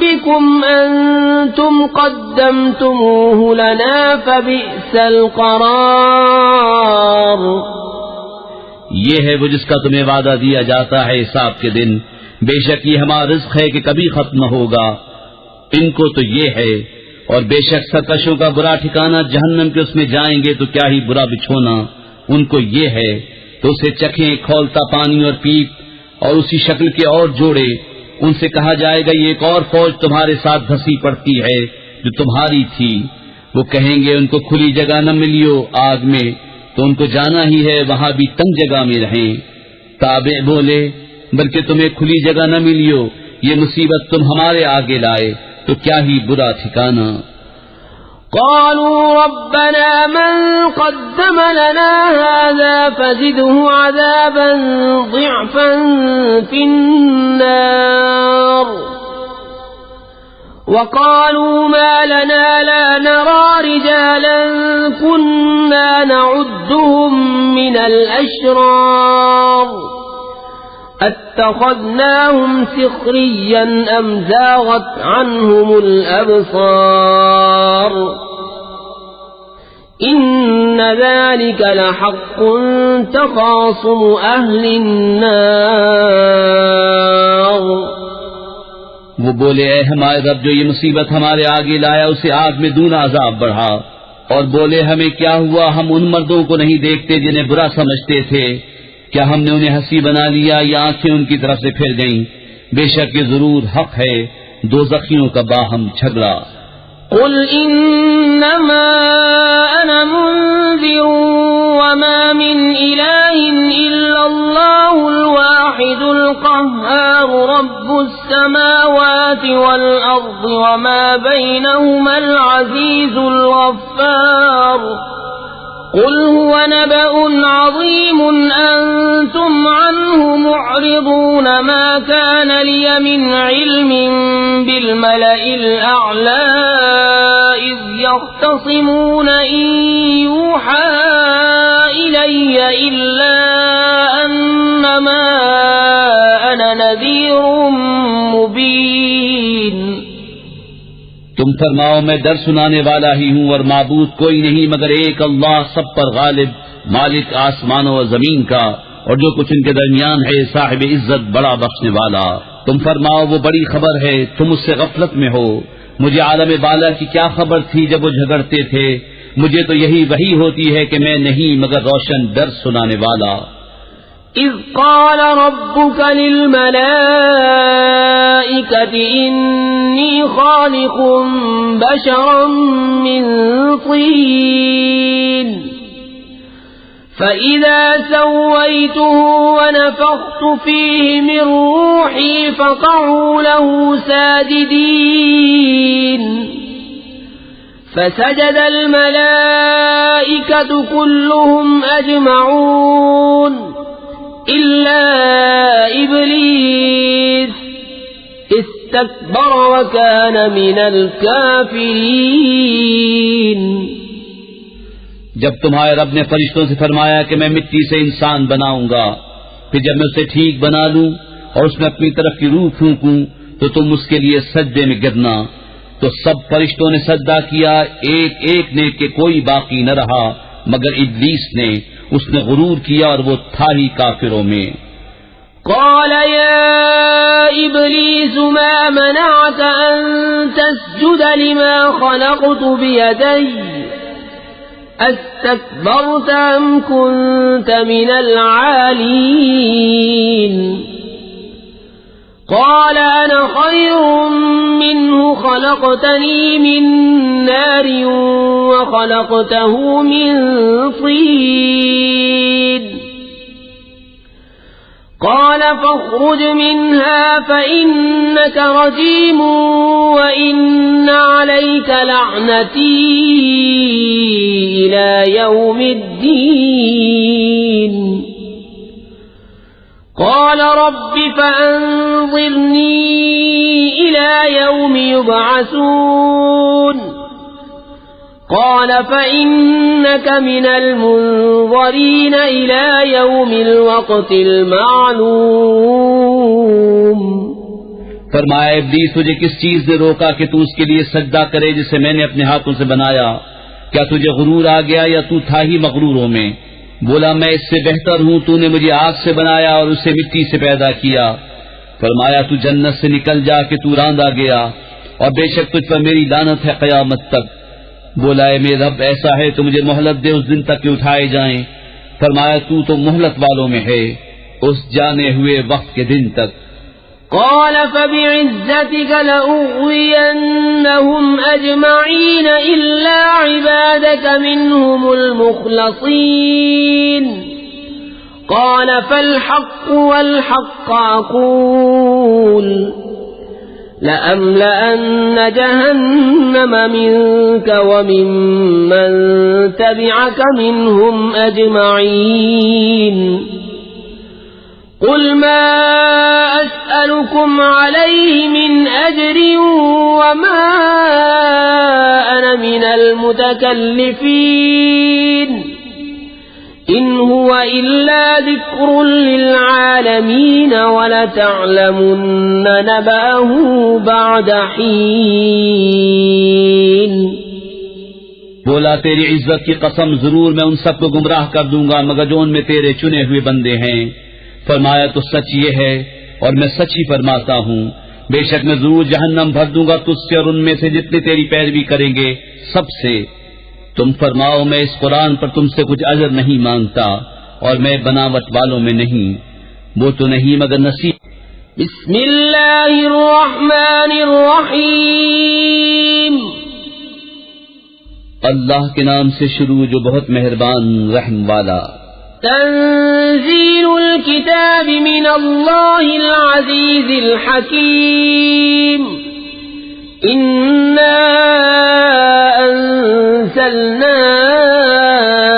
بكم أنتم قدمتموه لنا فبئس القرار۔ یہ ہے وہ جس کا تمہیں وعدہ دیا جاتا ہے حساب کے دن، بے شک یہ ہمارا رزق ہے کہ کبھی ختم نہ ہوگا، ان کو تو یہ ہے۔ اور بے شک سرکشوں کا برا ٹھکانہ جہنم کے، اس میں جائیں گے تو کیا ہی برا بچھونا ان کو یہ ہے۔ تو اسے چکھیں کھولتا پانی اور پیپ اور اسی شکل کے اور جوڑے، ان سے کہا جائے گا یہ ایک اور فوج تمہارے ساتھ دھسی پڑتی ہے جو تمہاری تھی۔ وہ کہیں گے ان کو کھلی جگہ نہ ملیو آگ میں، تو ان کو جانا ہی ہے وہاں بھی تنگ جگہ میں رہیں۔ تابع بولے بلکہ تمہیں کھلی جگہ نہ ملیو، یہ مصیبت تم ہمارے آگے لائے تو کیا ہی برا ٹھکانہ۔ قالوا ربنا من قدم لنا هذا فزده عذابا ضعفا في النار وقالوا ما لنا لا نرى رجالا كنا نعدهم من الأشرار اتخذناهم سخريا أم زاغت عنهم الأبصار إن ذلك لحق تخاصم أهل النار۔ وہ بولے اے ہمارے رب جو یہ مصیبت ہمارے آگے لایا اسے آگ میں دونا عذاب بڑھا، اور بولے ہمیں کیا ہوا، ہم ان مردوں کو نہیں دیکھتے جنہیں برا سمجھتے تھے، کیا ہم نے انہیں ہنسی بنا لیا یا آنکھیں ان کی طرف سے پھر گئیں؟ بے شک یہ ضرور حق ہے دوزخیوں کا باہم جھگڑا۔ قل انما انا منذر وما من اله الا الله الواحد القهار رب السماوات والارض وما بينهما العزيز الغفار قل هو نبأ عظيم أنتم عنه معرضون ما كان لي من علم بالملأ الأعلى إذ يختصمون إن يوحى إلي إلا أنما أنا نذير مبين۔ تم فرماؤ میں در سنانے والا ہی ہوں اور معبود کوئی نہیں مگر ایک اللہ سب پر غالب، مالک آسمانوں و زمین کا اور جو کچھ ان کے درمیان ہے، صاحب عزت بڑا بخشنے والا۔ تم فرماؤ وہ بڑی خبر ہے، تم اس سے غفلت میں ہو۔ مجھے عالم بالا کی کیا خبر تھی جب وہ جھگڑتے تھے، مجھے تو یہی وحی ہوتی ہے کہ میں نہیں مگر روشن در سنانے والا۔ إذ قال ربك للملائكة إني خالق بشرا من طين فإذا سويته ونفخت فيه من روحي فقعوا له ساجدين فسجد الملائكة كلهم أجمعون إلا إبليس استكبر وكان من الكافرين. جب تمہارے رب نے فرشتوں سے فرمایا کہ میں مٹی سے انسان بناؤں گا، پھر جب میں اسے ٹھیک بنا لوں اور اس میں اپنی طرف کی روح پھونکوں تو تم اس کے لیے سجدے میں گرنا، تو سب فرشتوں نے سجدہ کیا، ایک ایک نے کہ کوئی باقی نہ رہا مگر ابلیس نے، اس نے غرور کیا اور وہ تھا ہی کافروں میں. قال يا إبليس ما منعك أن تسجد لما خلقت بيدي أستكبرت أم كنت من العالين. قال أنا خير منه خلقتني من نار وخلقته من طين. قال فاخرج منها فإنك رجيم وإن عليك لعنتي إلى يوم الدين. قال رب فأنظرني إلى يوم يبعثون. قال فإنك من المنظرين إلى يوم الوقت المعلوم. فرمایا ابلیس تجھے کس چیز نے روکا کہ تو اس کے لیے سجدہ کرے جسے میں نے اپنے ہاتھوں سے بنایا؟ کیا تجھے غرور آ گیا یا تو تھا ہی مغروروں میں؟ بولا میں اس سے بہتر ہوں، تو نے مجھے آگ سے بنایا اور اسے مٹی سے پیدا کیا. فرمایا تو جنت سے نکل جا کہ تو راندا گیا، اور بے شک تجھ پر میری لعنت ہے قیامت تک. بولا اے میرے رب ایسا ہے تو مجھے مہلت دے اس دن تک کہ اٹھائے جائیں. فرمایا تو مہلت والوں میں ہے اس جانے ہوئے وقت کے دن تک. قال فبعزتك لأغوينهم أجمعين إلا عبادك منهم المخلصين. قال فالحق والحق أقول لأملأن جهنم منك وممن تبعك منهم أجمعين. قل ما أسألكم عليه من أجر وما أنا من المتكلفين إن هو إلا ذكر للعالمين ولتعلمن نبأه بعد حين. بولا تیری عزت کی قسم ضرور میں ان سب کو گمراہ کر دوں گا مگر جو ان میں تیرے چنے ہوئے بندے ہیں. فرمایا تو سچ یہ ہے اور میں سچ ہی فرماتا ہوں، بے شک میں ضرور جہنم بھر دوں گا تجھ سے اور ان میں سے جتنے تیری پیروی کریں گے سب سے. تم فرماؤ میں اس قرآن پر تم سے کچھ اجر نہیں مانگتا اور میں بناوٹ والوں میں نہیں، وہ تو نہیں مگر نصیب. بسم اللہ الرحمن الرحیم. اللہ کے نام سے شروع جو بہت مہربان رحم والا. تنزیل الكتاب من اللہ العزیز الحکیم. إنا أنزلنا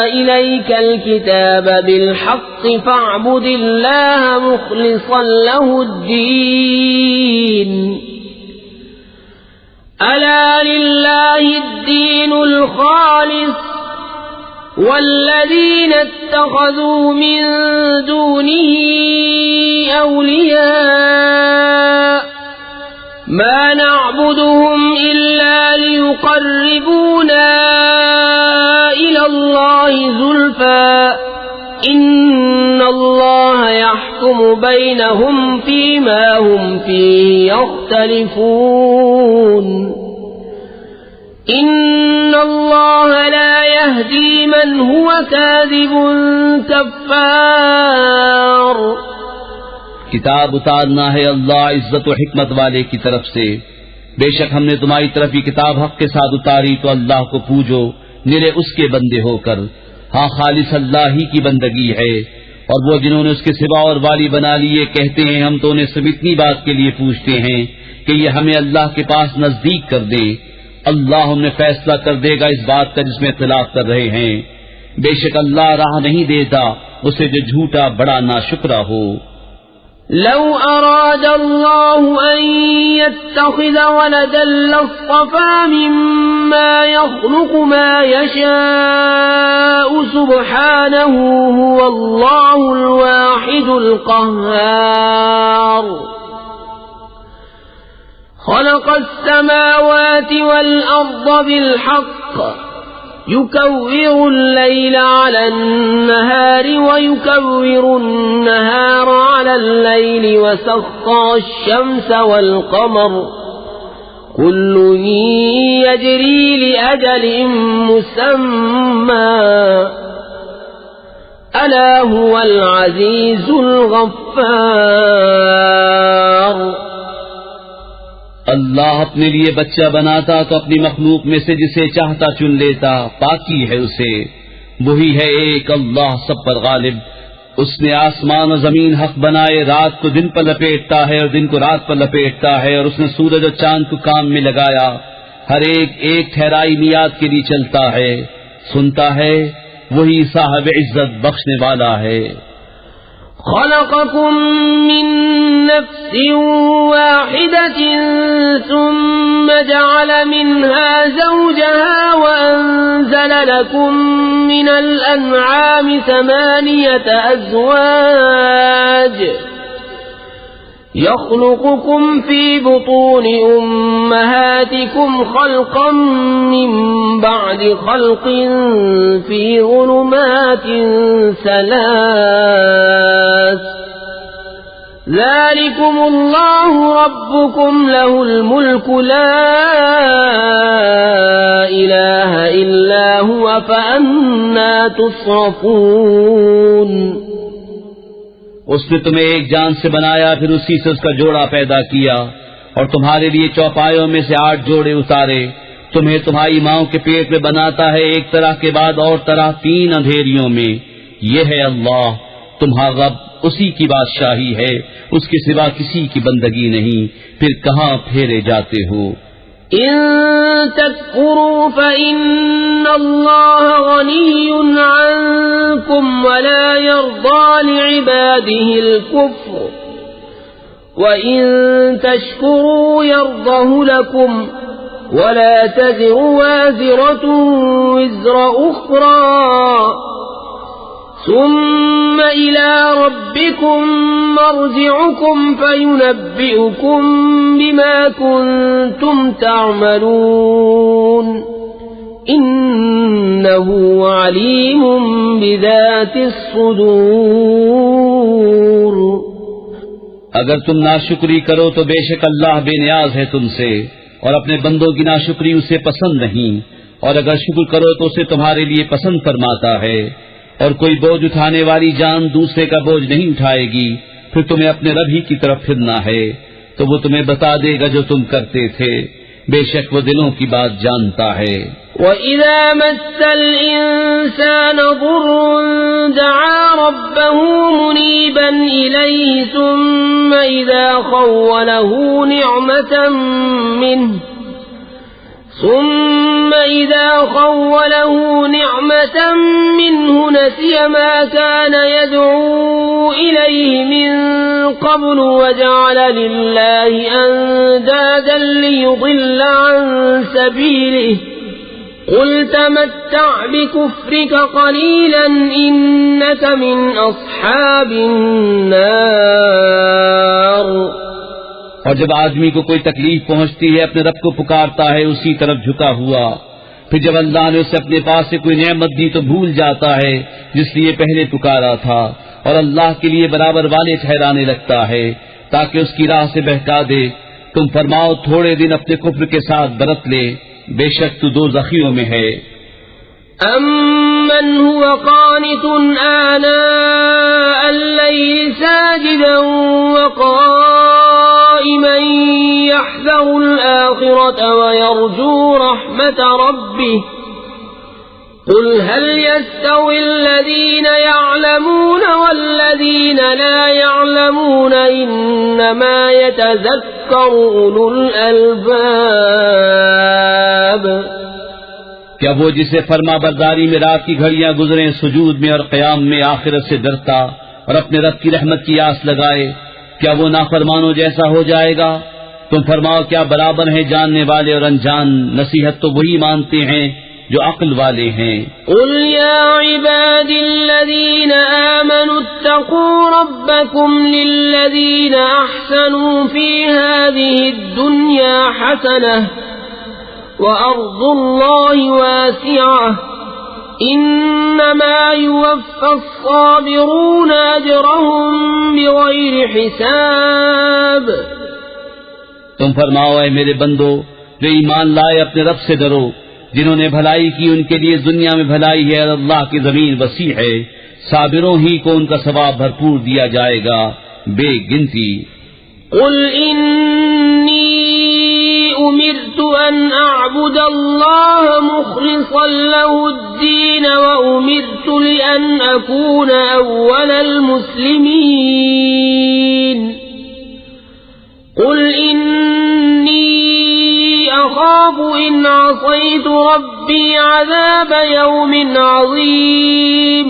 إليك الكتاب بالحق فاعبد الله مخلصا له الدين. ألا لله الدين الخالص والذين اتخذوا من دونه أولياء ما نعبدهم إلا ليقربونا إلى الله زلفى إن الله يحكم بينهم فيما هم فيه يختلفون إن الله لا يهدي من هو كاذب كفار. کتاب اتارنا ہے اللہ عزت و حکمت والے کی طرف سے. بے شک ہم نے تمہاری طرف یہ کتاب حق کے ساتھ اتاری تو اللہ کو پوجو نرے اس کے بندے ہو کر. ہاں خالص اللہ ہی کی بندگی ہے، اور وہ جنہوں نے اس کے سوا اور والی بنا لیے کہتے ہیں ہم تو انہیں صرف اتنی بات کے لیے پوچھتے ہیں کہ یہ ہمیں اللہ کے پاس نزدیک کر دے. اللہ ہم نے فیصلہ کر دے گا اس بات کا جس میں اختلاف کر رہے ہیں. بے شک اللہ راہ نہیں دیتا اسے جو جھوٹا بڑا ناشکرا ہو. لو أراد الله أن يتخذ ولدا لاصطفى مما يخلق ما يشاء سبحانه هو الله الواحد القهار خلق السماوات والأرض بالحق يكور الليل على النهار ويكور النهار على الليل وسخر الشمس والقمر كل يجري لأجل مسمى ألا هو العزيز الغفار اللہ اپنے لیے بچہ بناتا تو اپنی مخلوق میں سے جسے چاہتا چن لیتا، پاکی ہے اسے، وہی ہے ایک اللہ سب پر غالب۔ اس نے آسمان و زمین حق بنائے، رات کو دن پر لپیٹتا ہے اور دن کو رات پر لپیٹتا ہے، اور اس نے سورج اور چاند کو کام میں لگایا، ہر ایک ایک ٹھہرائی میعاد کے لیے چلتا ہے، سنتا ہے، وہی صاحب عزت بخشنے والا ہے۔ خلقكم من نفس واحدة ثم جعل منها زوجها وأنزل لكم من الأنعام 8 أزواج يخلقكم في بطون أمهاتكم خلقا من بعد خلق في ظلمات 3 ذلكم الله ربكم له الملك لا إله إلا هو فأنا تصرفون اس نے تمہیں ایک جان سے بنایا، پھر اسی سے اس کا جوڑا پیدا کیا، اور تمہارے لیے چوپایوں میں سے 8 جوڑے اتارے۔ تمہیں تمہاری ماؤں کے پیٹ میں بناتا ہے، ایک طرح کے بعد اور طرح 3 اندھیریوں میں۔ یہ ہے اللہ تمہارا رب، اسی کی بادشاہی ہے، اس کے سوا کسی کی بندگی نہیں، پھر کہاں پھیرے جاتے ہو؟ إن تكفروا فإن الله غني عنكم ولا يرضى لعباده الكفر وإن تشكروا يرضه لكم ولا تزر وازرة وزر أخرى ثم إلى ربكم مرجعكم فينبئكم بما كنتم تعملون إنه عليم بذات الصدور۔ اگر تم ناشکری کرو تو بے شک اللہ بے نیاز ہے تم سے، اور اپنے بندوں کی ناشکری اسے پسند نہیں، اور اگر شکر کرو تو اسے تمہارے لیے پسند فرماتا ہے۔ اور کوئی بوجھ اٹھانے والی جان دوسرے کا بوجھ نہیں اٹھائے گی، پھر تمہیں اپنے رب ہی کی طرف پھرنا ہے، تو وہ تمہیں بتا دے گا جو تم کرتے تھے، بے شک وہ دلوں کی بات جانتا ہے۔ وَإِذَا مَسَّ الْإِنسَانَ ضُرٌّ دَعَا رَبَّهُ مُنِيبًا إِلَيْهِ ثُمَّ إِذَا خَوَّلَهُ نِعْمَةً مِّنْهُ نَسِيَ مَا كَانَ يَدْعُو إِلَيْهِ مِن قَبْلُ وَجَعَلَ لِلَّهِ أَندَادًا لِّيُضِلَّ عَن سَبِيلِهِ قُلْ تَمَتَّعْ بِكُفْرِكَ قَلِيلًا إِنَّكَ مِنْ أَصْحَابِ النَّارِ۔ اور جب آدمی کو کوئی تکلیف پہنچتی ہے اپنے رب کو پکارتا ہے اسی طرف جھکا ہوا، پھر جب اللہ نے اسے اپنے پاس سے کوئی نعمت دی تو بھول جاتا ہے جس لیے پہلے پکارا تھا، اور اللہ کے لیے برابر والے ٹھہرانے لگتا ہے تاکہ اس کی راہ سے بہکا دے۔ تم فرماؤ تھوڑے دن اپنے کفر کے ساتھ برت لے، بے شک تو دوزخیوں میں ہے۔ أَمَّنْ هُوَ قَانِتٌ آنَاءَ اللَّيْلِ سَاجِدًا وَقَائِمًا يَحْذَرُ الْآخِرَةَ وَيَرْجُو رَحْمَةَ رَبِّهِ قُلْ هَلْ يَسْتَوِي الَّذِينَ يَعْلَمُونَ وَالَّذِينَ لَا يَعْلَمُونَ إِنَّمَا يَتَذَكَّرُ أُولُو الْأَلْبَابِ۔ کیا وہ جسے فرما برداری میں رات کی گھڑیاں گزریں سجود میں اور قیام میں آخرت سے ڈرتا اور اپنے رب کی رحمت کی آس لگائے، کیا وہ نافرمانوں جیسا ہو جائے گا؟ تم فرماؤ کیا برابر ہیں جاننے والے اور انجان؟ نصیحت تو وہی مانتے ہیں جو عقل والے ہیں۔ قل يا عباد الذين آمنوا اتقوا ربكم للذين أحسنوا في هذه الدنيا حسنة وأرض الله واسعة إنما يوفى الصابرون أجرهم بغير حساب۔ تم فرماؤ اے میرے بندو جو ایمان لائے اپنے رب سے ڈرو، جنہوں نے بھلائی کی ان کے لیے دنیا میں بھلائی ہے اور اللہ کی زمین وسیع ہے، صابروں ہی کو ان کا ثواب بھرپور دیا جائے گا بے گنتی۔ قل إني أمرت أن أعبد الله مخلصا له الدين وأمرت لأن أكون أول المسلمين قل إني أخاف إن عصيت ربي عذاب يوم عظيم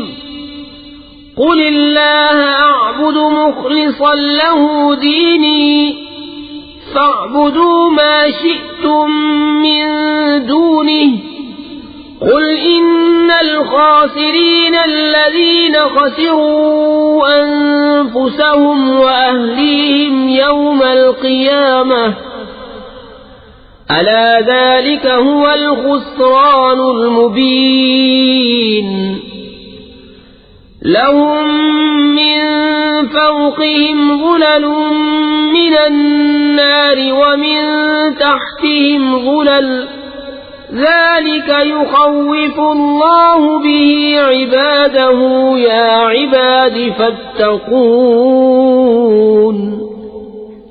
قل الله أعبد مخلصا له ديني فاعبدوا ما شئتم من دونه قل إن الخاسرين الذين خسروا أنفسهم وأهليهم يوم القيامة ألا ذلك هو الخسران المبين لهم من فوقهم ظلل من النار ومن تحتهم ظلل ذلك يخوف الله به عباده يا عباد فاتقون۔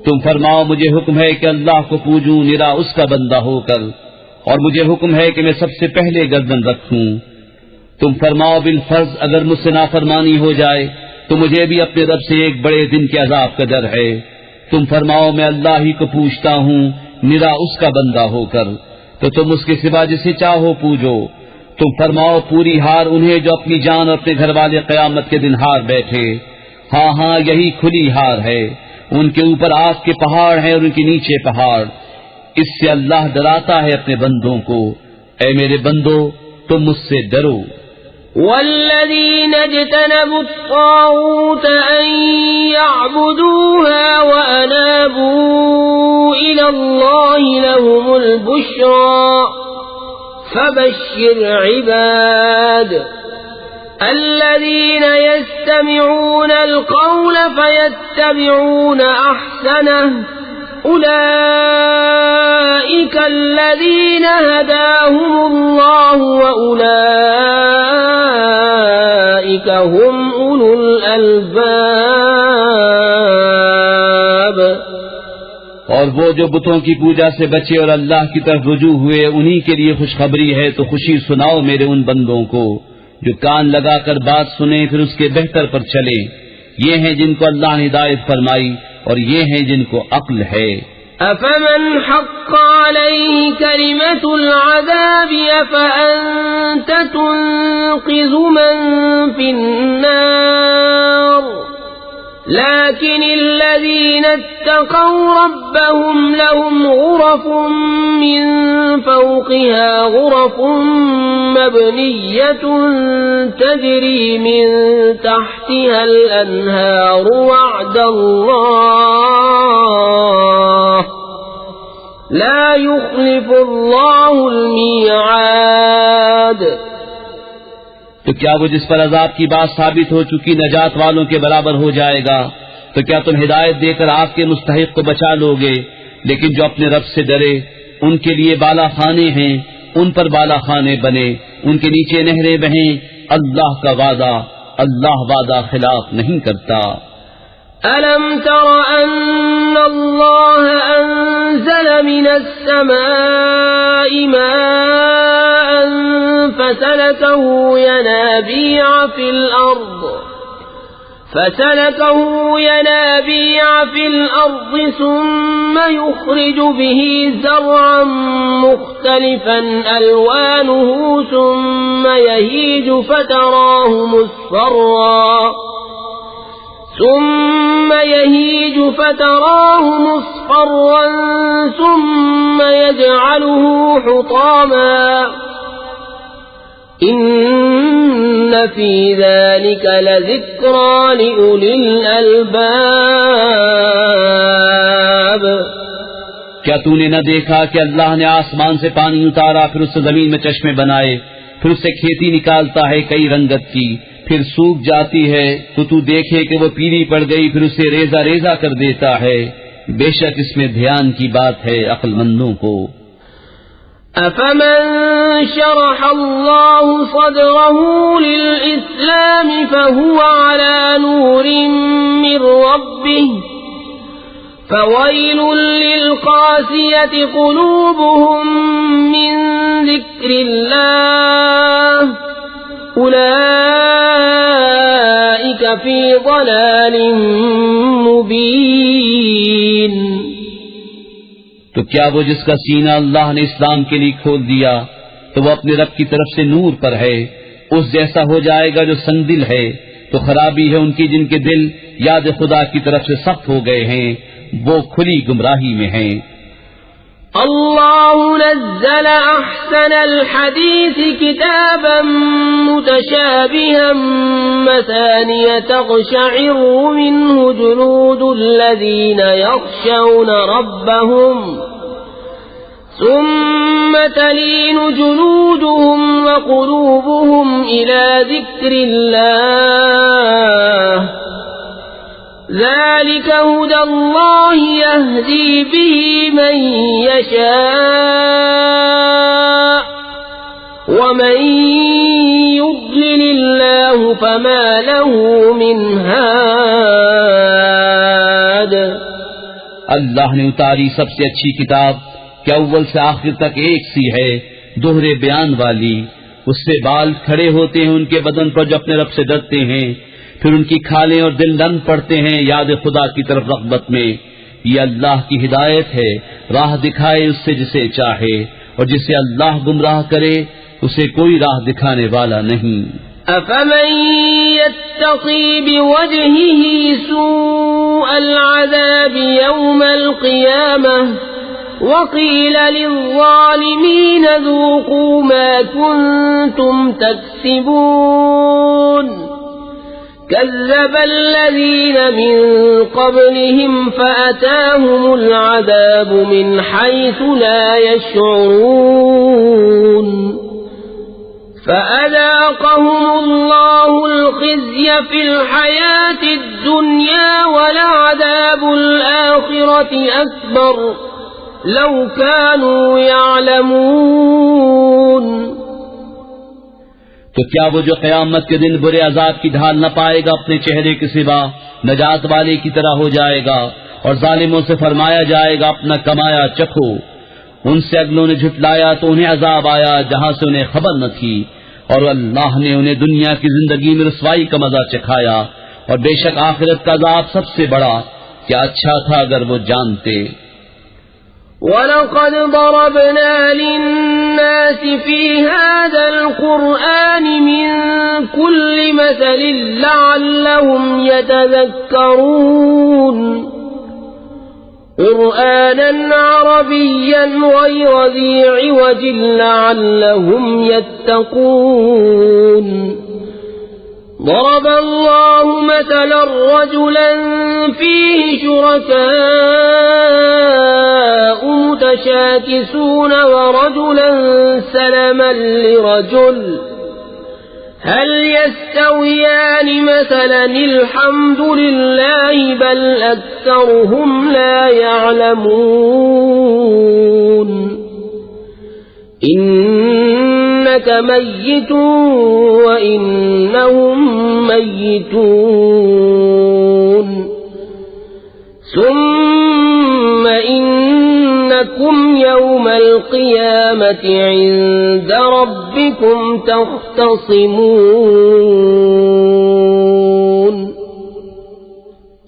تم فرماؤ مجھے حکم ہے کہ اللہ کو پوجوں نرا اس کا بندہ ہو کر، اور مجھے حکم ہے کہ میں سب سے پہلے گردن رکھوں۔ تم فرماؤ بالفرض اگر مجھ سے نافرمانی ہو جائے تو مجھے بھی اپنے رب سے ایک بڑے دن کے عذاب کا ڈر ہے۔ تم فرماؤ میں اللہ ہی کو پوچھتا ہوں نرا اس کا بندہ ہو کر، تو تم اس کے سوا جسے چاہو پوجو۔ تم فرماؤ پوری ہار انہیں جو اپنی جان اور اپنے گھر والے قیامت کے دن ہار بیٹھے۔ ہاں ہاں یہی کھلی ہار ہے، ان کے اوپر آگ کے پہاڑ ہیں اور ان کے نیچے پہاڑ۔ اس سے اللہ ڈراتا ہے اپنے بندوں کو۔ اے میرے بندو تم مجھ سے ڈرو۔ والذين اجتنبوا الطاغوت أن يعبدوها وأنابوا إلى الله لهم البشرى فبشر عباد الذين يستمعون القول فيتبعون أحسنه أولئك الذين هداهم الله وأولئك هم أولو الألباب۔ اور وہ جو بتوں کی پوجا سے بچے اور اللہ کی طرف رجوع ہوئے انہی کے لیے خوشخبری ہے، تو خوشی سناؤ میرے ان بندوں کو جو کان لگا کر بات سنیں پھر اس کے بہتر پر چلیں۔ یہ ہیں جن کو اللہ نے ہدایت فرمائی اور یہ ہیں جن کو عقل ہے۔ أفمن حق عليه كلمة العذاب أفأنت تنقذ من في النار لكن الذين اتقوا ربهم لهم غرف من فوقها غرف مبنية تجري من تحتها الأنهار وعد الله لا يخلف الله الميعاد۔ تو کیا وہ جس پر عذاب کی بات ثابت ہو چکی نجات والوں کے برابر ہو جائے گا؟ تو کیا تم ہدایت دے کر آگ کے مستحق کو بچا لو گے؟ لیکن جو اپنے رب سے ڈرے ان کے لیے بالا خانے ہیں، ان پر بالا خانے بنے، ان کے نیچے نہریں بہیں۔ اللہ کا وعدہ، اللہ وعدہ خلاف نہیں کرتا۔ أَلَمْ تَرَ أَنَّ اللَّهَ أَنزَلَ مِنَ السَّمَاءِ مَاءً فَسَلَكَهُ يَنَابِيعَ فِي الْأَرْضِ ثُمَّ يُخْرِجُ بِهِ زَرْعًا مُخْتَلِفًا أَلْوَانُهُ ثُمَّ يَهِيجُ فَتَرَاهُ ثم يهيج فتراه مصفرا ثم يجعله حطاما إن في ذلك لذكرى لأولي الألباب. کیا تو نے نہ دیکھا کہ اللہ نے آسمان سے پانی اتارا، پھر اس سے زمین میں چشمے بنائے، پھر اس سے کھیتی نکالتا ہے کئی رنگت کی، پھر سوکھ جاتی ہے تو دیکھے کہ وہ پیلی پڑ گئی، پھر اسے ریزہ ریزہ کر دیتا ہے. بے شک اس میں دھیان کی بات ہے عقل مندوں کو. أفمن شرح الله صدره للإسلام فهو على نور من ربه فويل للقاسية قلوبهم من ذكر الله أولئك في ضلال مبين. تو کیا وہ جس کا سینہ اللہ نے اسلام کے لیے کھول دیا تو وہ اپنے رب کی طرف سے نور پر ہے، اس جیسا ہو جائے گا جو سنگ دل ہے. تو خرابی ہے ان کی جن کے دل یاد خدا کی طرف سے سخت ہو گئے ہیں، وہ کھلی گمراہی میں ہیں. اللہ نزل احسن الحدیث کتابا متشابها مثانیہ تقشعر منه جلود الذین یخشون ربهم ثم تلين جلودهم وقلوبهم إلى ذكر الله ذلك هدى الله يهدي به من يشاء ومن يضلل الله فما له من هاد. اللہ نے اتاری سب سے اچھی کتاب کہ اول سے آخر تک ایک سی ہے، دوہرے بیان والی. اس سے بال کھڑے ہوتے ہیں ان کے بدن پر جو اپنے رب سے ڈرتے ہیں، پھر ان کی کھالیں اور دل نرم پڑتے ہیں یاد خدا کی طرف رغبت میں. یہ اللہ کی ہدایت ہے، راہ دکھائے اس سے جسے چاہے، اور جسے اللہ گمراہ کرے اسے کوئی راہ دکھانے والا نہیں. أفمن يتقي بوجهه سوء العذاب يوم القيامة وقيل للظالمين ذوقوا ما كنتم تكسبون كذب الذين من قبلهم فأتاهم العذاب من حيث لا يشعرون فأذاقهم الله الخزي في الحياة الدنيا ولعذاب الآخرة أكبر لو كانوا يعلمون. تو کیا وہ جو قیامت کے دن برے عذاب کی ڈھال نہ پائے گا اپنے چہرے کے سوا نجات والے کی طرح ہو جائے گا، اور ظالموں سے فرمایا جائے گا اپنا کمایا چکھو. ان سے اگلوں نے جھٹلایا تو انہیں عذاب آیا جہاں سے انہیں خبر نہ تھی، اور اللہ نے انہیں دنیا کی زندگی میں رسوائی کا مزہ چکھایا، اور بے شک آخرت کا عذاب سب سے بڑا. کیا اچھا تھا اگر وہ جانتے. وَلَقَدْ ضَرَبْنَا لِلنَّاسِ فِي هَذَا الْقُرْآنِ مِنْ كُلِّ مَثَلٍ لَعَلَّهُمْ يَتَذَكَّرُونَ قُرْآنًا عَرَبِيًّا غَيْرَ ذِي عِوَجٍ لَعَلَّهُمْ يَتَّقُونَ. ضرب الله مثلا رجلا فيه شركاء متشاكسون ورجلا سلما لرجل هل يستويان مثلا الحمد لله بل أكثرهم لا يعلمون. إنك ميت وإنهم ميتون ثم إنكم يوم القيامة عند ربكم تختصمون.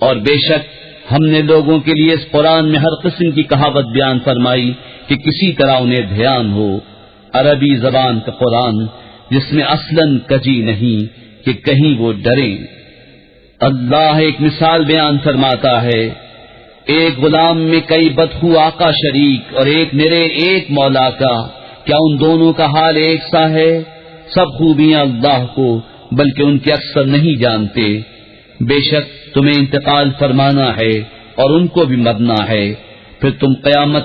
اور بے شک ہم نے لوگوں کے لیے اس قرآن میں ہر قسم کی کہاوت بیان فرمائی کہ کسی طرح انہیں دھیان ہو. عربی زبان کا قرآن جس میں اصلاً کجی نہیں کہ کہیں وہ ڈریں. اللہ ایک مثال بیان فرماتا ہے، ایک غلام میں کئی بدخو آقا شریک اور ایک نرے ایک مولا کا، کیا ان دونوں کا حال ایک سا ہے؟ سب خوبیاں اللہ کو، بلکہ ان کے اکثر نہیں جانتے۔ بے شک تمہیں انتقال فرمانا ہے اور ان کو بھی مرنا ہے، پھر تم قیامت